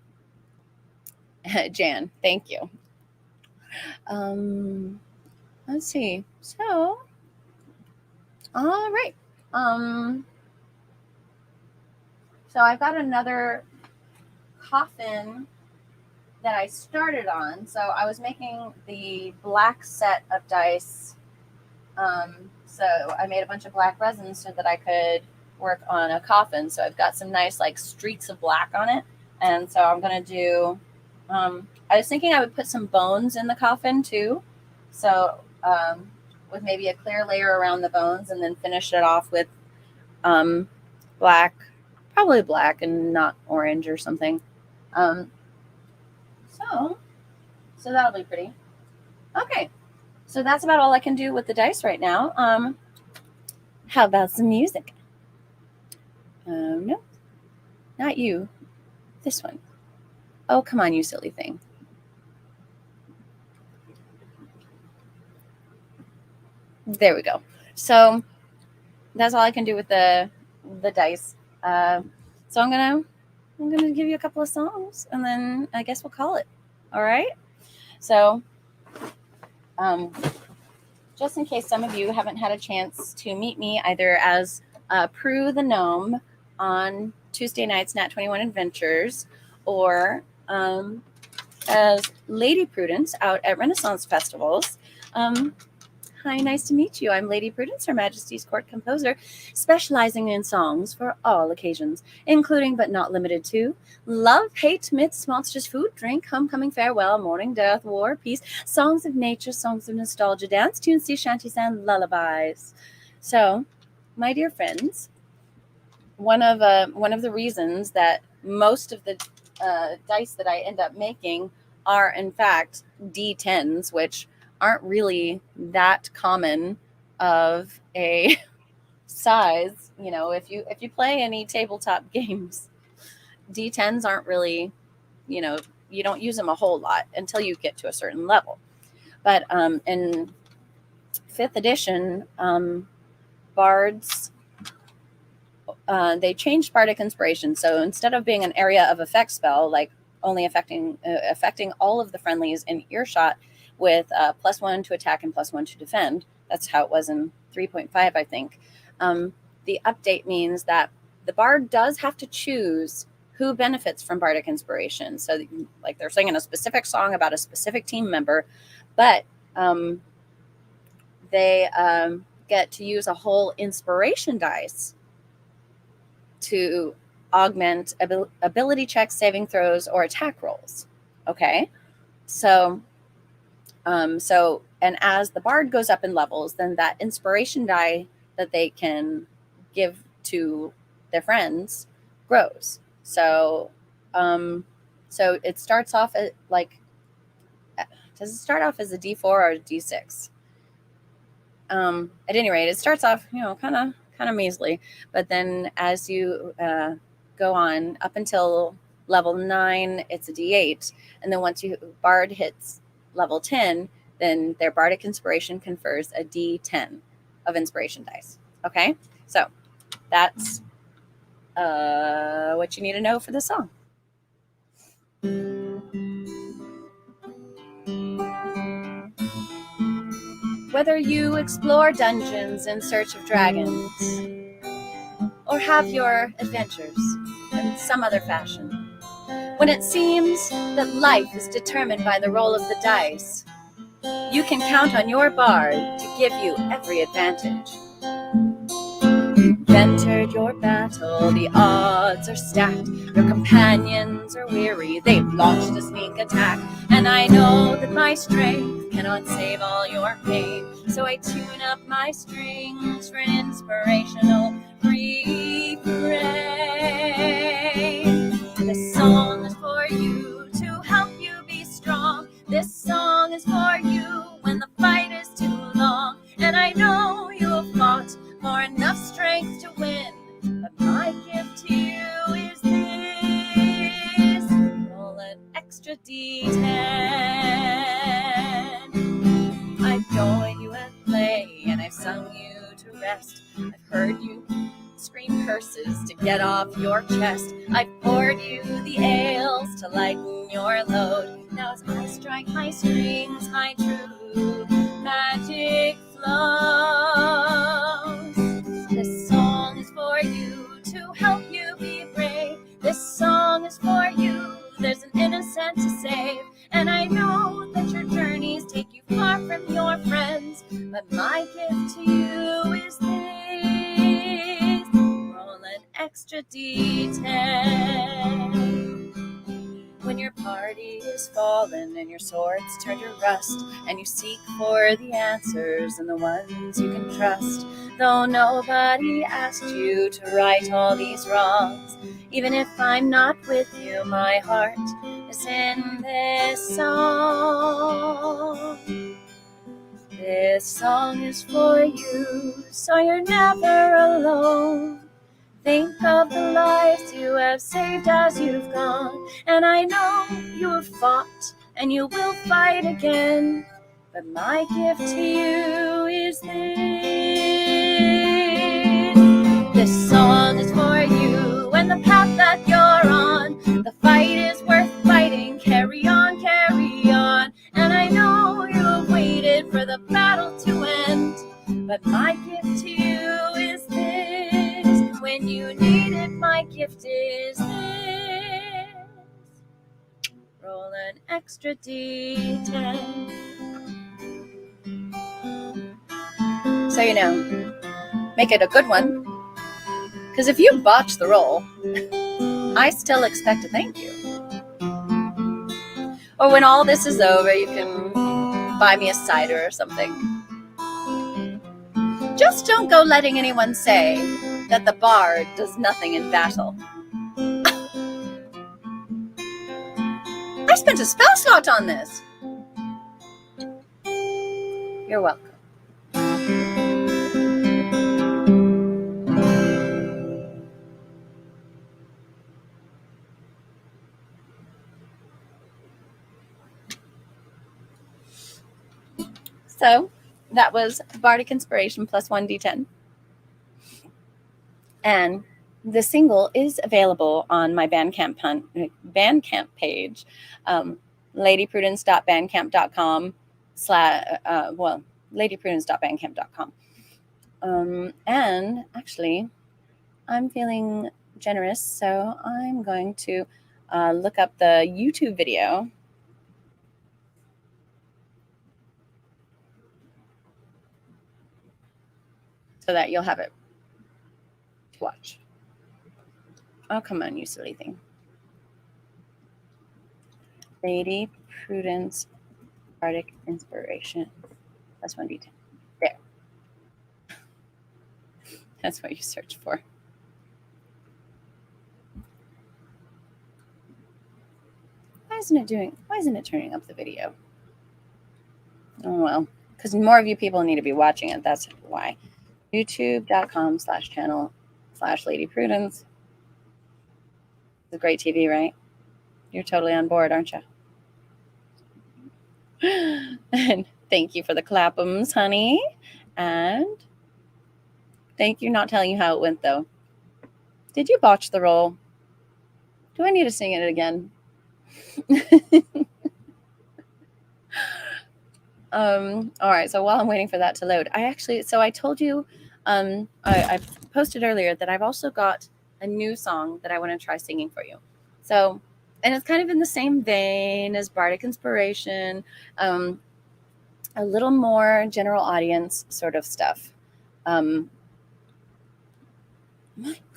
Jan, thank you. Let's see. So, all right. So I've got another coffin that I started on. So I was making the black set of dice. So I made a bunch of black resin so that I could work on a coffin. So I've got some nice like streaks of black on it. And so I'm going to do, I was thinking I would put some bones in the coffin too. So with maybe a clear layer around the bones, and then finish it off with black, probably black and not orange or something. So that'll be pretty. Okay. So that's about all I can do with the dice right now. How about some music? No, not you. This one. Oh, come on, you silly thing. There we go. So that's all I can do with the dice. So I'm gonna give you a couple of songs, and then I guess we'll call it. All right. So, just in case some of you haven't had a chance to meet me either as Prue the Gnome on Tuesday nights, Nat21 Adventures, or as Lady Prudence out at Renaissance festivals. Hi, nice to meet you. I'm Lady Prudence, Her Majesty's court composer, specializing in songs for all occasions, including but not limited to love, hate, myths, monsters, food, drink, homecoming, farewell, mourning, death, war, peace, songs of nature, songs of nostalgia, dance tunes, sea shanties, and lullabies. So, my dear friends, one of the reasons that most of the dice that I end up making are in fact D10s, which aren't really that common of a size. You know, if you play any tabletop games, D10s aren't really, you know, you don't use them a whole lot until you get to a certain level. But in 5th edition, bards, they changed bardic inspiration. So instead of being an area of effect spell, like only affecting all of the friendlies in earshot, with +1 to attack and +1 to defend. That's how it was in 3.5, I think. The update means that the bard does have to choose who benefits from bardic inspiration. So, like, they're singing a specific song about a specific team member, but they get to use a whole inspiration dice to augment ability checks, saving throws, or attack rolls. Okay, so and as the bard goes up in levels, then that inspiration die that they can give to their friends grows. So, so it starts off at does it start off as a D4 or a D6? At any rate, it starts off, kind of measly, but then as you go on up until level 9, it's a D8, and then once bard hits level 10, then their bardic inspiration confers a D10 of inspiration dice. Okay, so that's what you need to know for the song. Whether you explore dungeons in search of dragons, or have your adventures in some other fashion, when it seems that life is determined by the roll of the dice, you can count on your bard to give you every advantage. You've entered your battle, the odds are stacked. Your companions are weary, they've launched a sneak attack. And I know that my strength cannot save all your pain, so I tune up my strings for an inspirational refrain. This song is for you to help you be strong. This song is for you when the fight is too long. And I know you have fought for enough strength to win, but my gift to you is this. Roll an extra D10. I've joined you at play, and I've sung you to rest. I've heard you scream curses to get off your chest. I've poured you the ales to lighten your load. Now as I strike my strings, my true magic flows. This song is for you to help you be brave. This song is for you, there's an innocent to save. And I know that your journeys take you far from your friends, but my gift to you is this. Roll an extra D10. When your party is fallen and your swords turn to rust, and you seek for the answers and the ones you can trust, though nobody asked you to right all these wrongs, even if I'm not with you, my heart is in this song. This song is for you, so you're never alone. Think of the lives you have saved as you've gone, and I know you have fought and you will fight again. But my gift to you is this. This song is for you and the path that you're on. The fight is worth fighting. Carry on, carry on. And I know you have waited for the battle to end. But my gift to you is this. When you need it, my gift is this. Roll an extra D10. So, make it a good one. Because if you botch the roll, I still expect a thank you. Or when all this is over, you can buy me a cider or something. Just don't go letting anyone say that the bard does nothing in battle. I spent a spell slot on this. You're welcome. So that was Bardic Inspiration plus 1d10. And the single is available on my Bandcamp page, ladyprudence.bandcamp.com ladyprudence.bandcamp.com. And actually, I'm feeling generous, so I'm going to look up the YouTube video so that you'll have it to watch. Oh, come on, you silly thing. Lady Prudence Bardic Inspiration. That's 1d10. There. That's what you search for. Why isn't it turning up the video? Oh, well, because more of you people need to be watching it. That's why. YouTube.com/channel/Lady Prudence. It's a great TV, right? You're totally on board, aren't you? And thank you for the clapums, honey. And thank you not telling you how it went, though. Did you botch the roll? Do I need to sing it again? All right, so while I'm waiting for that to load, I told you, I posted earlier that I've also got a new song that I want to try singing for you. So, and it's kind of in the same vein as Bardic Inspiration, a little more general audience sort of stuff. My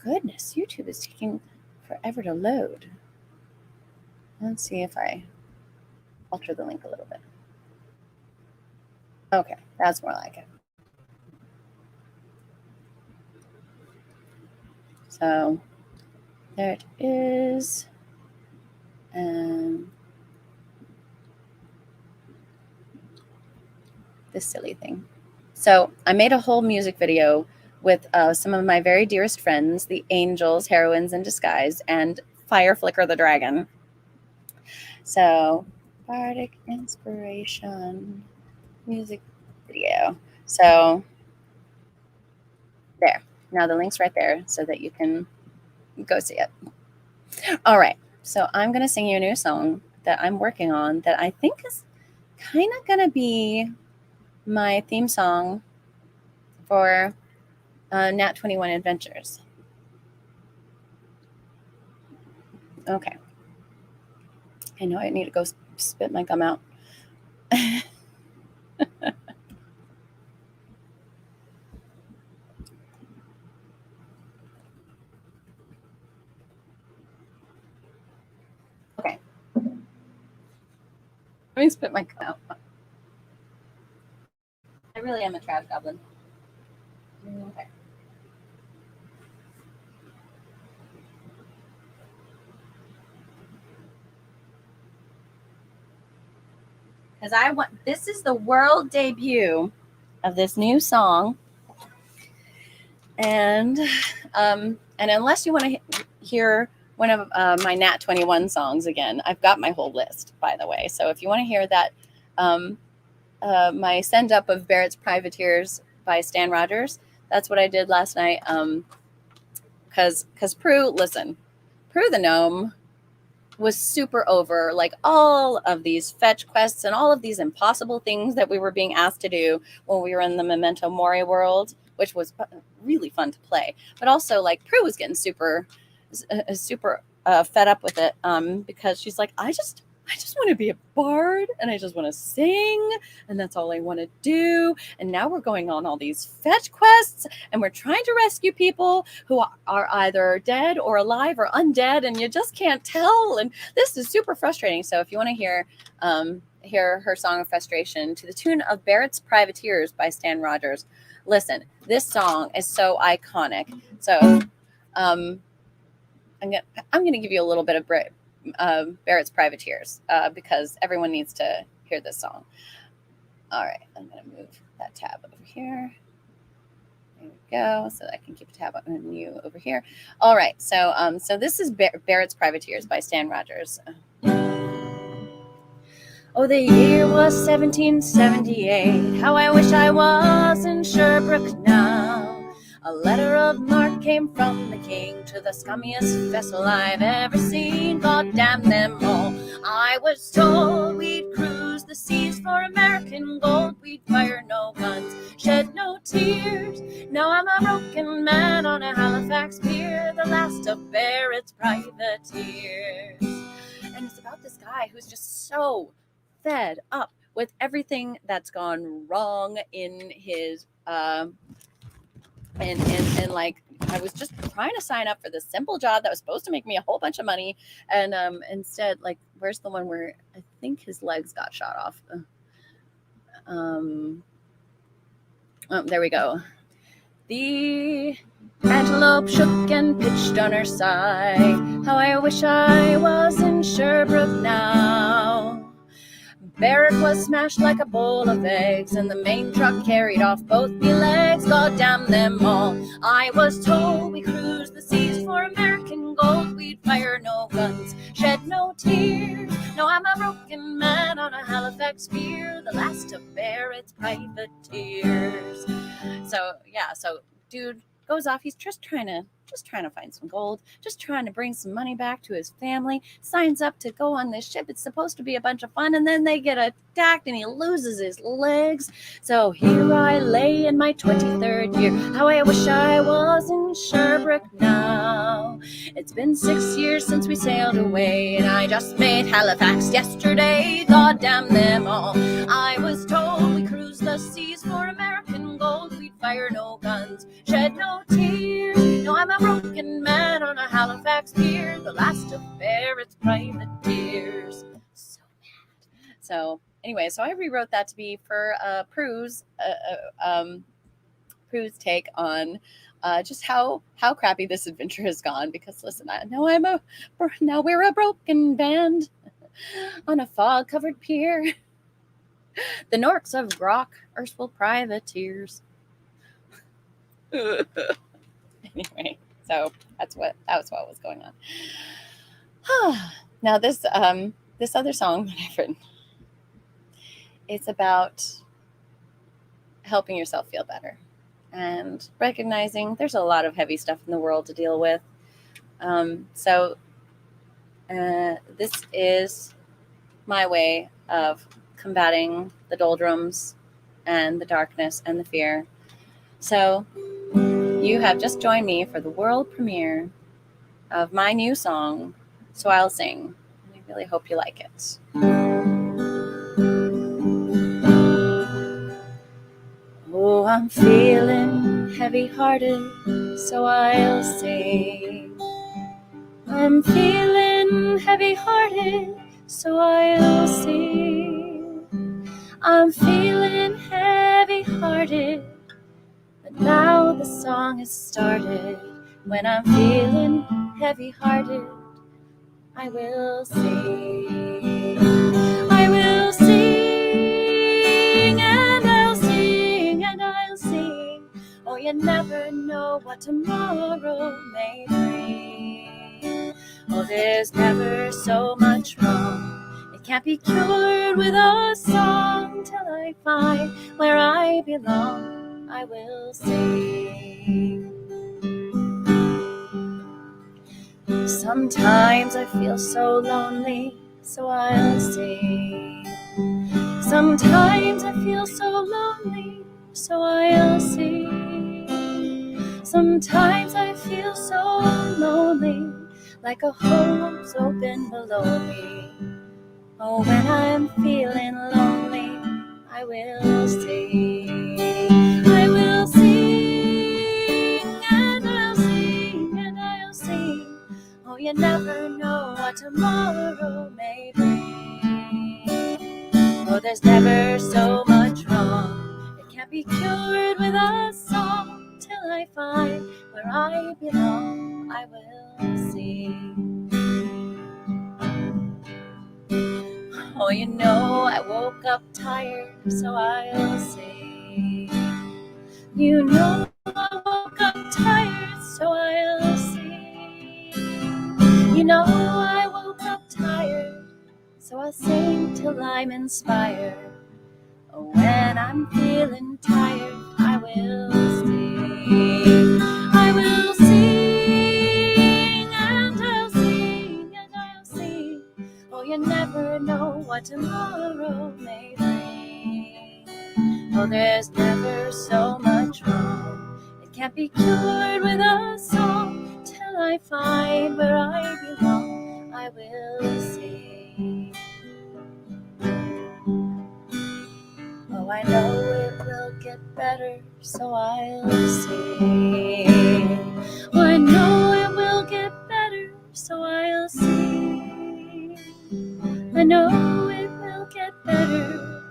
goodness, YouTube is taking forever to load. Let's see if I alter the link a little bit. Okay, that's more like it. So there it is. And this silly thing. So I made a whole music video with some of my very dearest friends, the Angels, Heroines in Disguise, and Fire Flicker the Dragon. So Bardic Inspiration music video. So there. Now the link's right there so that you can go see it. All right. So I'm going to sing you a new song that I'm working on that I think is kind of going to be my theme song for Nat21 Adventures. Okay. I know I need to go spit my gum out. Okay. Let me spit my gum out. I really am a trash goblin. Okay. Because this is the world debut of this new song. And unless you want to hear one of my Nat21 songs again, I've got my whole list, by the way. So if you want to hear that my send up of Barrett's Privateers by Stan Rogers. That's what I did last night. Because Prue the gnome was super over like all of these fetch quests and all of these impossible things that we were being asked to do when we were in the Memento Mori world, which was really fun to play. But also, like, Prue was getting super fed up with it because she's like, I just want to be a bard and I just want to sing and that's all I want to do. And now we're going on all these fetch quests and we're trying to rescue people who are either dead or alive or undead and you just can't tell. And this is super frustrating. So if you want to hear her song of frustration to the tune of Barrett's Privateers by Stan Rogers, listen, this song is so iconic. So I'm gonna give you a little bit of Barrett's Privateers because everyone needs to hear this song. All right, I'm gonna move that tab over here. There we go, so that I can keep a tab on you over here. All right, so this is Barrett's Privateers by Stan Rogers. Oh, the year was 1778. How I wish I was in Sherbrooke now. A letter of marque came from the king to the scummiest vessel I've ever seen. God damn them all. I was told we'd cruise the seas for American gold. We'd fire no guns, shed no tears. Now I'm a broken man on a Halifax pier, the last of Barrett's privateers. And it's about this guy who's just so fed up with everything that's gone wrong in his and like I was just trying to sign up for this simple job that was supposed to make me a whole bunch of money, and instead, like, where's the one where I think his legs got shot off? Oh, there we go. The antelope shook and pitched on her side. How I wish I was in Sherbrooke now. Barrett was smashed like a bowl of eggs, and the main truck carried off both me legs. God damn them all. I was told we cruised the seas for American gold. We'd fire no guns, shed no tears. Now I'm a broken man on a Halifax pier, the last of Barrett's privateers. So dude goes off. He's just trying to find some gold, just trying to bring some money back to his family, signs up to go on this ship. It's supposed to be a bunch of fun, and then they get attacked and he loses his legs. So here I lay in my 23rd year. How I wish I was in Sherbrooke now. It's been 6 years since we sailed away, and I just made Halifax yesterday. God damn them all. I was told we cruised the seas for American gold. We'd fire no guns, shed no tears. No, I'm a broken man on a Halifax pier, the last of Barrett's privateers. So mad. So anyway, so I rewrote that to be for Prue's take on just how crappy this adventure has gone. Because listen, now we're a broken band on a fog-covered pier. The Norks of Grock, erstwhile privateers. Anyway, so that was what was going on. Now this other song that I've written, it's about helping yourself feel better and recognizing there's a lot of heavy stuff in the world to deal with. So this is my way of combating the doldrums and the darkness and the fear. So you have just joined me for the world premiere of my new song, So I'll Sing. And I really hope you like it. Oh, I'm feeling heavy-hearted, so I'll sing. I'm feeling heavy-hearted, so I'll sing. I'm feeling heavy-hearted, but now the song has started. When I'm feeling heavy-hearted, I will sing. I will sing, and I'll sing, and I'll sing. Oh, you never know what tomorrow may bring. Oh, there's never so much wrong. It can't be cured with a song. Till I find where I belong, I will sing. Sometimes I feel so lonely, so I'll sing. Sometimes I feel so lonely, so I'll sing. Sometimes I feel so lonely, like a hole's open below me. Oh, when I'm feeling lonely, I will sing. I will sing, and I'll sing, and I'll sing. Oh, you never know what tomorrow may bring. Oh, there's never so much wrong. It can't be cured with a song. Till I find where I belong, I will sing. Oh, you know I woke up tired, so I'll sing. You know I woke up tired, so I'll sing. You know I woke up tired, so I'll sing till I'm inspired. Oh, when I'm feeling tired, I will sing. I will sing, and I'll sing, and I'll sing. Oh, you never know what tomorrow may bring. Oh, there's never so much wrong. It can't be cured with a song. Till I find where I belong, I will sing. Oh, I know it will get better, so I'll sing. Oh, I know it will get better, so I'll sing. I know it will get better,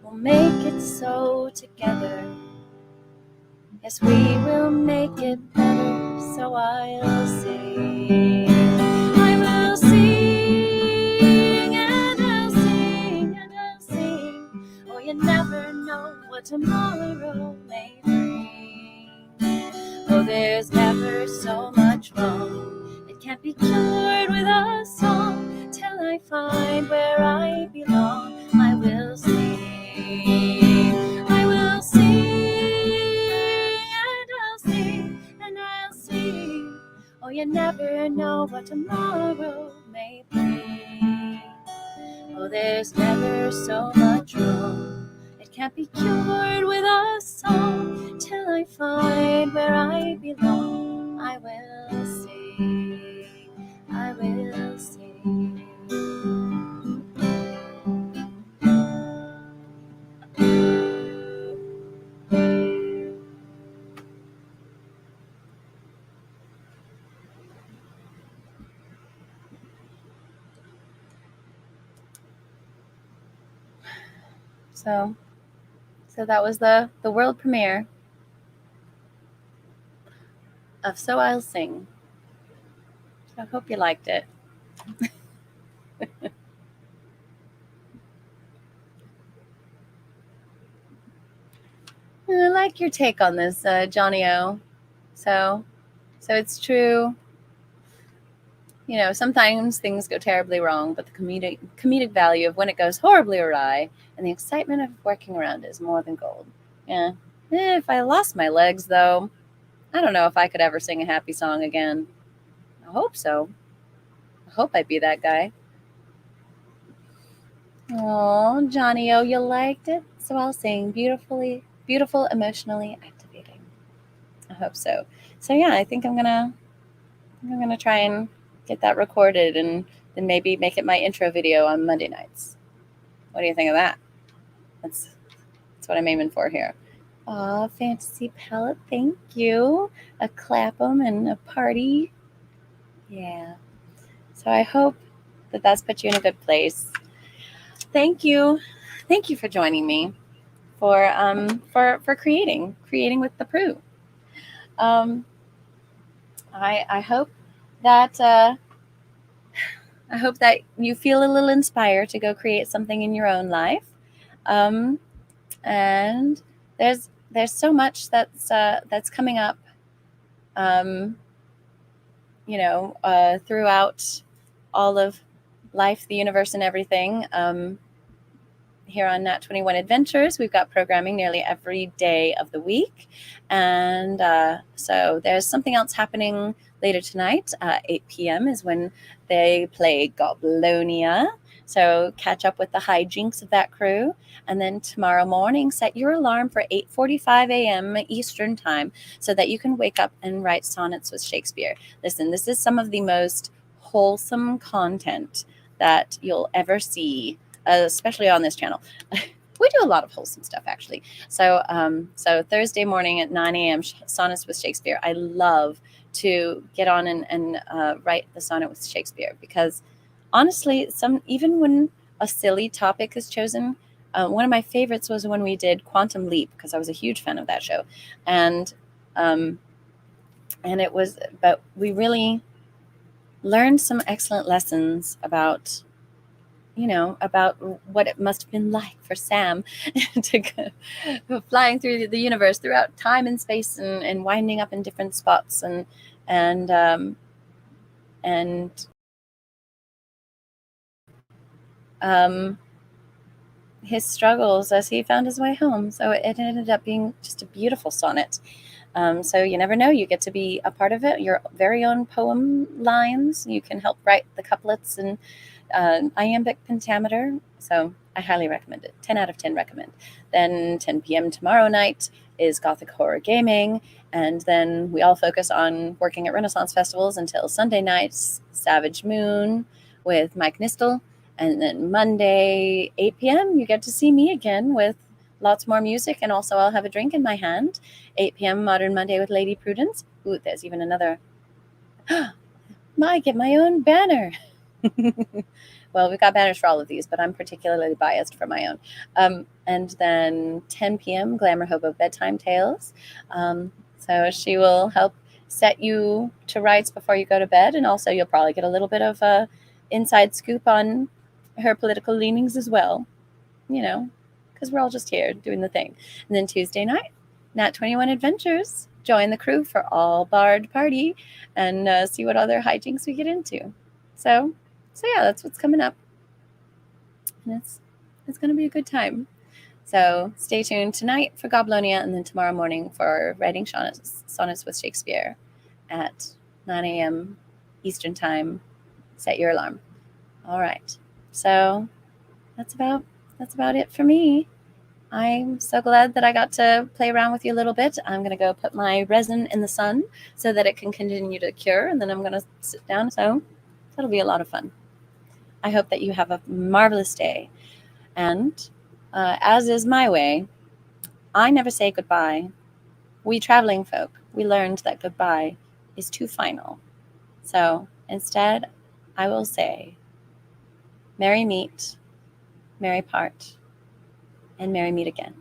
we'll make it so together. Yes, we will make it better, so I'll sing. I will sing, and I'll sing, and I'll sing. Oh, you never know what tomorrow may bring. Oh, there's never so much wrong. It can't be cured with a song. Till I find where I belong, I will sing. I will sing, and I'll sing, and I'll sing. Oh, you never know what tomorrow may bring. Oh, there's never so much wrong. It can't be cured with a song. Till I find where I belong, I will sing. I will sing. So that was the world premiere of So I'll Sing. So I hope you liked it. I like your take on this, Johnny O. So it's true. You know, sometimes things go terribly wrong, but the comedic value of when it goes horribly awry and the excitement of working around it is more than gold. Yeah. If I lost my legs, though, I don't know if I could ever sing a happy song again. I hope so. I hope I'd be that guy. Oh, Johnny O, you liked it? So I'll sing. Beautiful, emotionally activating. I hope so. So yeah, I think I'm gonna try and get that recorded and then maybe make it my intro video on Monday nights. What do you think of that? That's what I'm aiming for here. Aw, Fantasy Palette, thank you. A clap'em and a party. Yeah. So I hope that that's put you in a good place. Thank you for joining me for creating with the Prue. I hope that you feel a little inspired to go create something in your own life. And there's so much that's coming up, throughout all of life, the universe, and everything. Here on Nat21 Adventures, we've got programming nearly every day of the week. And so there's something else happening later tonight. 8 p.m. is when they play Goblonia. So catch up with the hijinks of that crew. And then tomorrow morning, set your alarm for 8:45 a.m. Eastern time so that you can wake up and write sonnets with Shakespeare. Listen, this is some of the most wholesome content that you'll ever see, especially on this channel. We do a lot of wholesome stuff, actually. So Thursday morning at 9 a.m., Sonnets with Shakespeare. I love to get on and write the sonnet with Shakespeare because, honestly, even when a silly topic is chosen, one of my favorites was when we did Quantum Leap because I was a huge fan of that show, and it was. But we really learned some excellent lessons about what it must have been like for Sam to go flying through the universe throughout time and space and winding up in different spots and his struggles as he found his way home. So it ended up being just a beautiful sonnet. So you never know, you get to be a part of it, your very own poem lines. You can help write the couplets and iambic pentameter. So I highly recommend it. 10 out of 10 recommend. Then 10 p.m. tomorrow night is Gothic Horror Gaming. And then we all focus on working at Renaissance festivals until Sunday nights, Savage Moon with Mike Nistel. And then Monday, 8 p.m., you get to see me again with lots more music. And also I'll have a drink in my hand. 8 p.m. Modern Monday with Lady Prudence. Ooh, there's even another. I get my own banner. Well, we've got banners for all of these, but I'm particularly biased for my own. And then 10 p.m. Glamour Hobo Bedtime Tales. So she will help set you to rights before you go to bed, and also you'll probably get a little bit of a inside scoop on her political leanings as well, because we're all just here doing the thing. And then Tuesday night, Nat21 Adventures. Join the crew for all barred party and see what other hijinks we get into. So yeah, that's what's coming up. And it's going to be a good time. So stay tuned tonight for Goblonia and then tomorrow morning for writing sonnets with Shakespeare at 9 a.m. Eastern time. Set your alarm. All right. So that's about it for me. I'm so glad that I got to play around with you a little bit. I'm going to go put my resin in the sun so that it can continue to cure, and then I'm going to sit down. So that'll be a lot of fun. I hope that you have a marvelous day. And as is my way, I never say goodbye. We traveling folk, we learned that goodbye is too final. So instead, I will say, merry meet, merry part, and merry meet again.